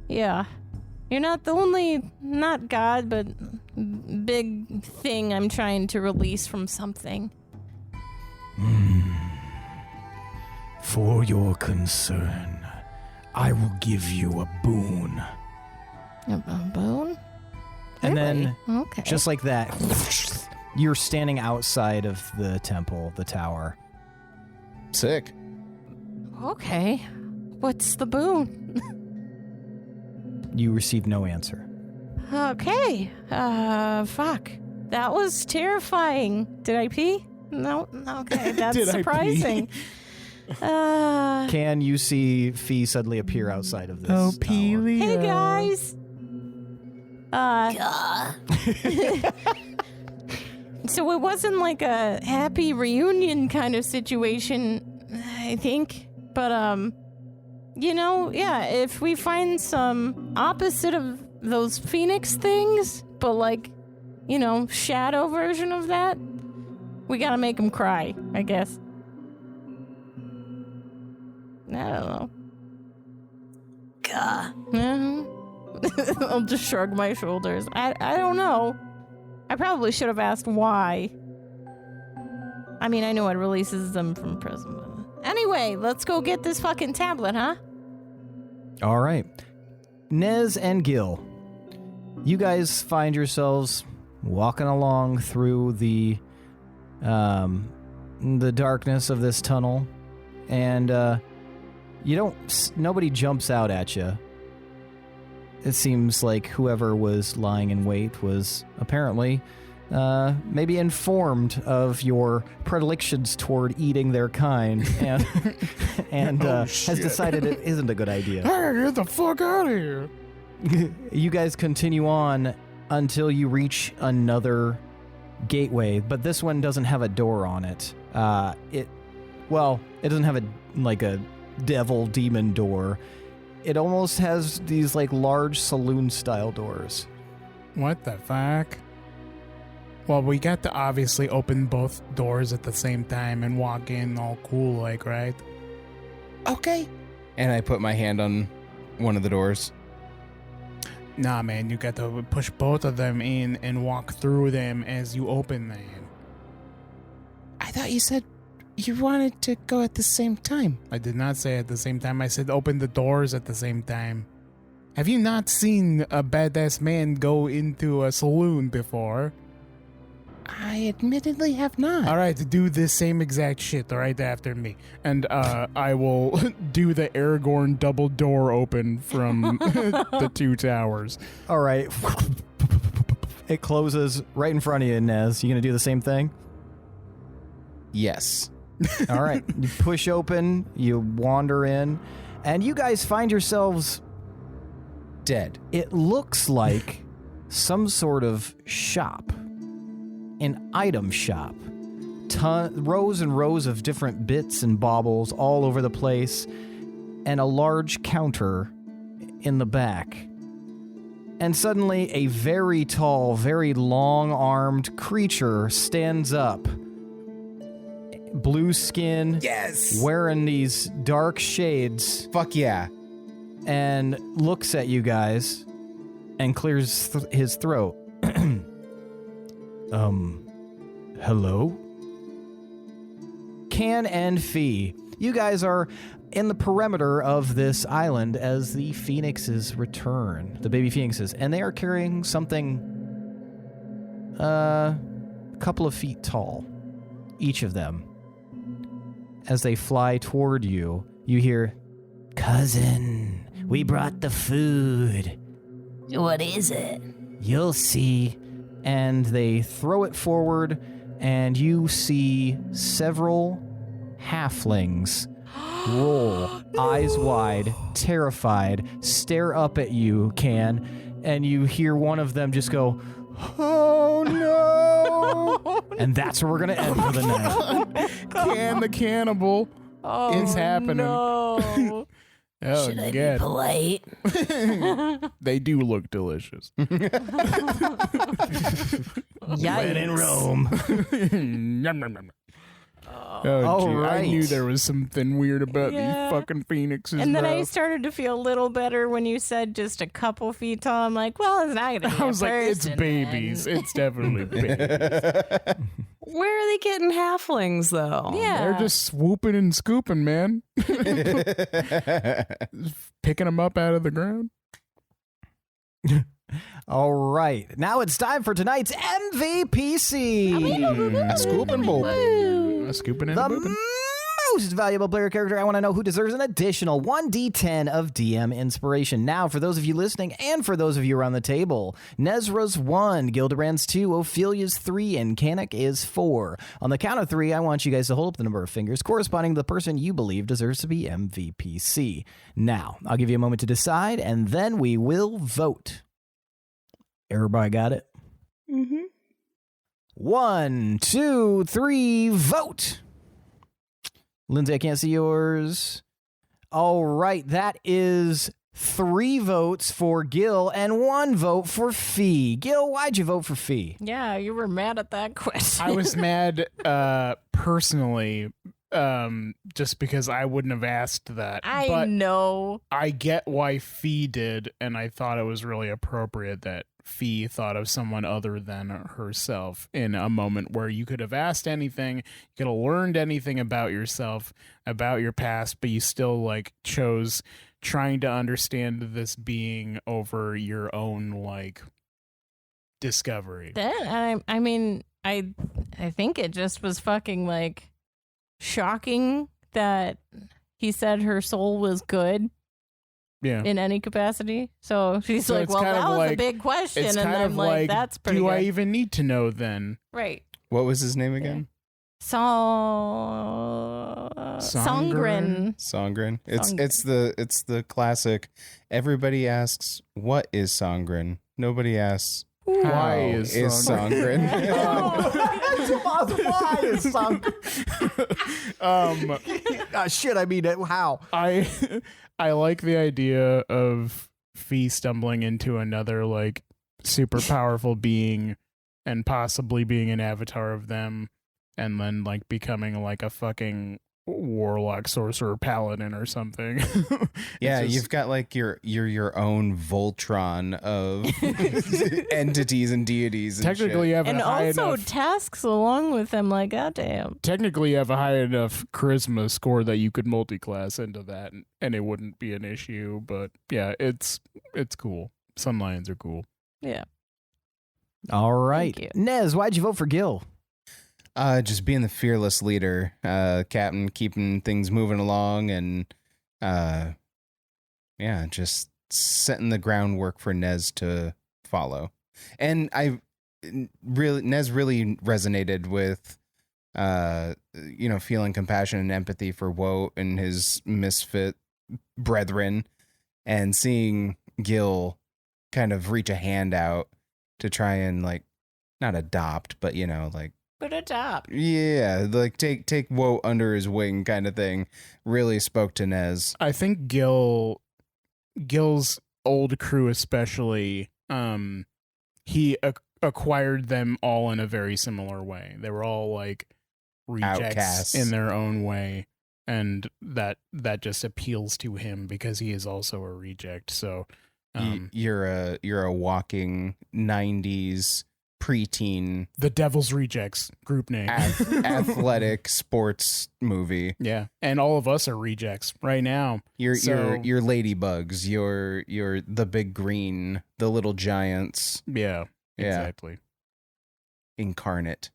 yeah, you're not the only, not God, but big thing I'm trying to release from something. For your concern, I will give you a boon. A boon? And then, Okay. just like that, you're standing outside of the temple, the tower. Sick. Okay. What's the boon? You receive no answer. Okay. Fuck. That was terrifying. Did I pee? No. Okay, that's Did I pee? surprising. Can you see Phe suddenly appear outside of this tower? Ophelia. Hey guys. So it wasn't like a happy reunion kind of situation, I think. But yeah, if we find some opposite of those phoenix things, but like, shadow version of that, we gotta make them cry, I guess. I don't know. I'll just shrug my shoulders. I don't know. I probably should have asked why. I mean, I know it releases them from prison. But anyway, let's go get this fucking tablet, huh? All right. Nez and Gil, you guys find yourselves walking along through the darkness of this tunnel, and nobody jumps out at you. It seems like whoever was lying in wait was apparently maybe informed of your predilections toward eating their kind and has decided it isn't a good idea. Hey, get the fuck out of here. You guys continue on until you reach another gateway, but this one doesn't have a door on it. It doesn't have a devil demon door. It almost has these large saloon style doors. What the fuck? Well, we got to obviously open both doors at the same time and walk in all cool, right? Okay. And I put my hand on one of the doors. Nah, man, you got to push both of them in and walk through them as you open them. I thought you said you wanted to go at the same time. I did not say at the same time. I said open the doors at the same time. Have you not seen a badass man go into a saloon before? I admittedly have not. All right, do this same exact shit right after me. And I will do the Aragorn double door open from the two towers. All right. It closes right in front of you, Nez. You going to do the same thing? Yes. All right. You push open, you wander in, and you guys find yourselves Dead. It looks like some sort of shop. An item shop. Rows and rows of different bits and baubles all over the place, and a large counter in the back. And suddenly a very tall, very long-armed creature stands up. Blue skin. Yes. Wearing these dark shades. Fuck yeah. And looks at you guys and clears his throat. Hello? Kan and Phe. You guys are in the perimeter of this island as the phoenixes return, the baby phoenixes, and they are carrying something a couple of feet tall, each of them. As they fly toward you, you hear, Cousin, we brought the food. What is it? You'll see. and they throw it forward, and you see several halflings roll, eyes wide, terrified, stare up at you, Kan, and you hear one of them just go, "Oh no!" And that's where we're gonna end for the night. Kan the cannibal. Oh, It's happening. No. Oh, Should I be God. polite? They do look delicious. When in Rome. Nom, nom, nom. Oh, All gee, I knew right. there was something weird about Yeah. these fucking phoenixes. And then I bro. started to feel a little better when you said just a couple feet tall. I'm like, well, it's not going to be I was a like, it's person babies. then. It's definitely babies. Where are they getting halflings, though? Yeah. They're just swooping and scooping, man. Picking them up out of the ground. All right, now it's time for tonight's MVPC. A scooping bowl. A scooping and a The booping. most valuable player character. I want to know who deserves an additional 1d10 of DM inspiration. Now, for those of you listening and for those of you around the table, Nezrah's 1, Gildebrand's 2, Ophelia's 3, and Kanak is 4. On the count of 3, I want you guys to hold up the number of fingers corresponding to the person you believe deserves to be MVPC. Now, I'll give you a moment to decide, and then we will vote. Everybody got it? Mm-hmm. 1, 2, 3, vote. Lindsey, I can't see yours. All right, that is 3 votes for Gil and 1 vote for Phe. Gil, why'd you vote for Phe? Yeah, you were mad at that question. I was mad personally just because I wouldn't have asked that. I but know. I get why Phe did, and I thought it was really appropriate that Phe thought of someone other than herself in a moment where you could have asked anything, you could have learned anything about yourself, about your past, but you still like chose trying to understand this being over your own like discovery. I mean, I think it just was fucking like shocking that he said her soul was good. Yeah. In any capacity. So she's So like, it's well, kind that of was a like- big question. It's And kind I'm of like, that's pretty do good. I even need to know then? Right. What was his name again? Songren. Songren. Songren. It's the classic. Everybody asks, "What is Songren?" Nobody asks, Why "How is Songren?" Why is shit, I mean, how? I like the idea of Phe stumbling into another like super powerful being and possibly being an avatar of them and then like becoming like a fucking warlock, sorcerer, paladin or something. Yeah, It's just- you've got like your own Voltron of entities and deities. And technically you shit. have And a high also enough tasks along with them. Like, goddamn. technically you have a high enough charisma score that you could multi-class into that and it wouldn't be an issue, but yeah, it's cool. Sun lions are cool. Yeah. All right. Thank Nez, why'd you vote for Gil? Just being the fearless leader, captain, keeping things moving along, and yeah, just setting the groundwork for Nez to follow. And Nez really resonated with, feeling compassion and empathy for Wote and his misfit brethren, and seeing Gil kind of reach a hand out to try and like not adopt, but Put a top. yeah, like take Wote under his wing kind of thing really spoke to Nez. I think Gil's old crew especially, he acquired them all in a very similar way. They were all like rejects Outcasts. in their own way, and that just appeals to him because he is also a reject. So You're a walking 90s preteen The Devil's Rejects group name. athletic sports movie. Yeah, and all of us are rejects right now. You're So- you're ladybugs. You're the big green, the little giants Yeah, Yeah. exactly. incarnate.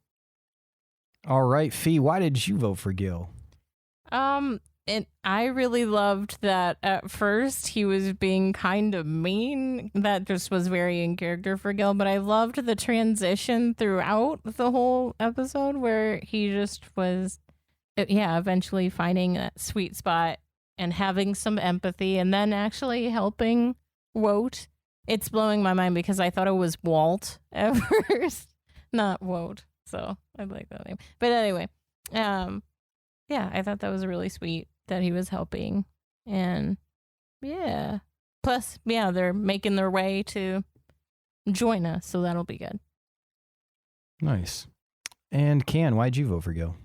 All right, Phe, why did you vote for Gil? And I really loved that at first he was being kind of mean. That just was very in character for Gil, but I loved the transition throughout the whole episode where he just was, eventually finding that sweet spot and having some empathy and then actually helping Wote. It's blowing my mind because I thought it was Walt at first, not Wote. So I like that name. But anyway, I thought that was really sweet that he was helping. And plus, they're making their way to join us, so that'll be good. Nice. And Kan, why'd you vote for Gil?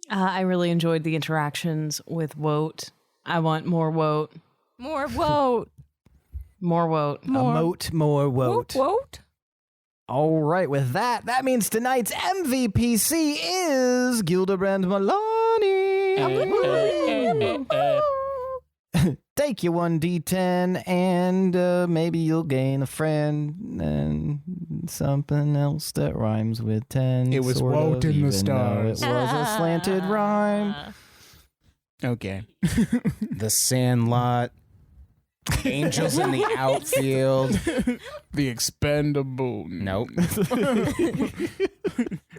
I really enjoyed the interactions with Wote. I want more Wote. More Wote. More Wote. More. A moat, more Wote. Wote. All right, with that means tonight's MVPC is Gildebrand Molani. Take your 1d10 and maybe you'll gain a friend and something else that rhymes with 10. It was sort Wote of, in the even stars. though It was a slanted rhyme. Okay. The Sandlot, Angels in the Outfield. The Expendable. Nope.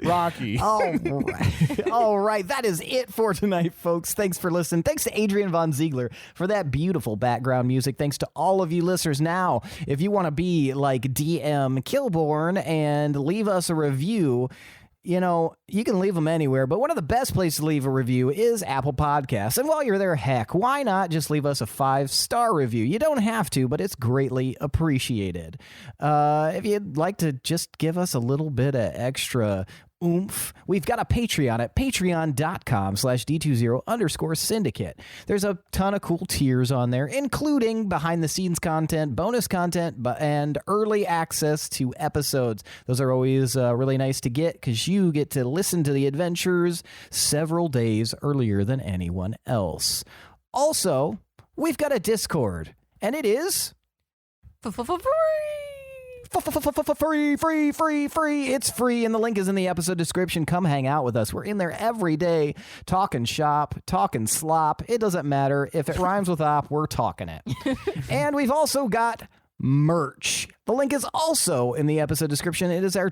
Rocky. All right. That is it for tonight, folks. Thanks for listening. Thanks to Adrian Von Ziegler for that beautiful background music. Thanks to all of you listeners. Now, if you want to be like DM Killborn and leave us a review, you know, you can leave them anywhere, but one of the best places to leave a review is Apple Podcasts. And while you're there, heck, why not just leave us a 5-star review? You don't have to, but it's greatly appreciated. If you'd like to just give us a little bit of extra oomph, we've got a Patreon at patreon.com/D20_syndicate. There's a ton of cool tiers on there, including behind the scenes content, bonus content, and early access to episodes. Those are always really nice to get because you get to listen to the adventures several days earlier than anyone else. Also, we've got a Discord, and it is free. It's free, and the link is in the episode description. Come hang out with us. We're in there every day, talking shop, talking slop. It doesn't matter. If it rhymes with op, we're talking it. And we've also got merch. The link is also in the episode description. It is our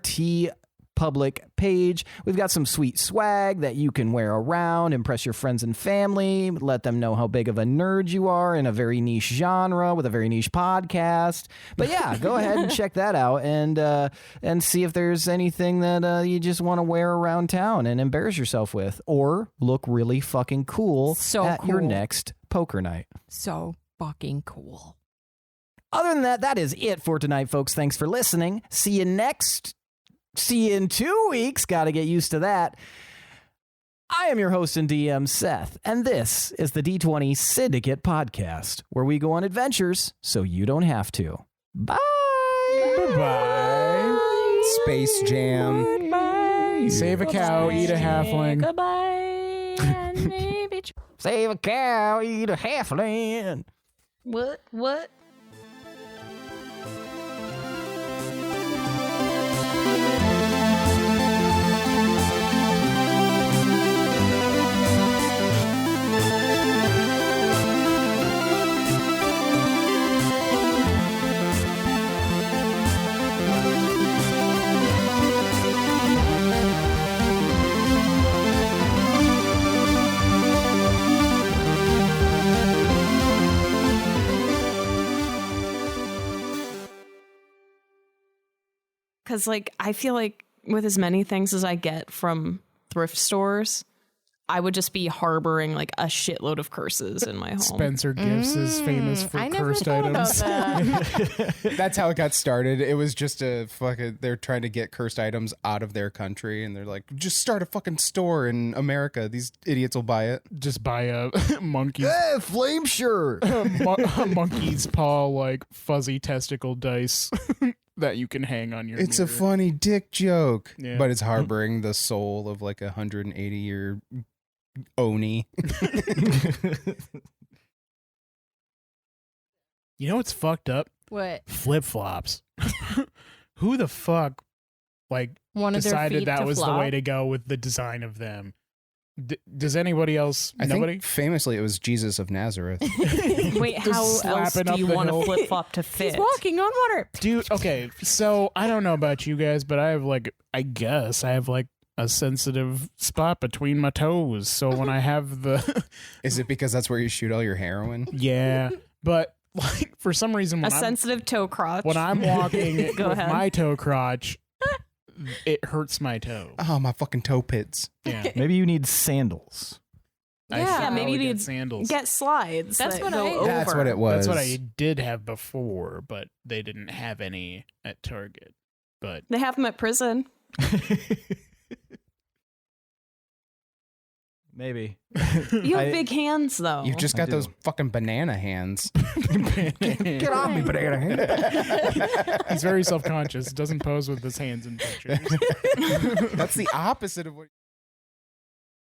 public page. We've got some sweet swag that you can wear around, impress your friends and family, let them know how big of a nerd you are in a very niche genre with a very niche podcast. But yeah, go ahead and check that out and see if there's anything that you just want to wear around town and embarrass yourself with or look really fucking cool at your next poker night. So fucking cool. Other than that, that is it for tonight, folks. Thanks for listening. See you in 2 weeks. Got to get used to that. I am your host and DM, Seth, and this is the D20 Syndicate podcast, where we go on adventures so you don't have to. Bye. Bye. Space Jam. Goodbye. Save a cow, eat a halfling. Goodbye. And maybe Save a cow, eat a halfling. What? Because, I feel like with as many things as I get from thrift stores, I would just be harboring, a shitload of curses in my home. Spencer Gifts is famous for I never cursed thought about items. that. That's how it got started. It was just they're trying to get cursed items out of their country, and they're like, just start a fucking store in America. These idiots will buy it. Just buy a monkey's Hey, flame shirt. monkey's paw, fuzzy testicle dice. that you can hang on your It's mirror. a funny dick joke, Yeah. but it's harboring the soul of like 180-year Oni. You know what's fucked up? What? Flip-flops. Who the fuck Wanted their decided feet that to was flop? the way to go with the design of them? Does anybody else? I Nobody? think famously it was Jesus of Nazareth. Wait, Just how else slapping do up you the want a hill. flip flop to fit? He's walking on water. Dude, okay, so I don't know about you guys, but I have I guess I have a sensitive spot between my toes. So when I have the, Is it because that's where you shoot all your heroin? yeah, but for some reason A sensitive toe crotch. when I'm walking Go with ahead. my toe crotch, it hurts my toe. Oh, my fucking toe pits. Yeah, Maybe you need sandals. I Yeah, should maybe probably you get need sandals. Get slides. That's that what go I- over. That's what it was. That's what I did have before, but they didn't have any at Target. But They have them at prison. Maybe. You have I- big hands, though. You've just I got do. those fucking banana hands. get off me, banana hand. He's very self-conscious. Doesn't pose with his hands in pictures. That's the opposite of what.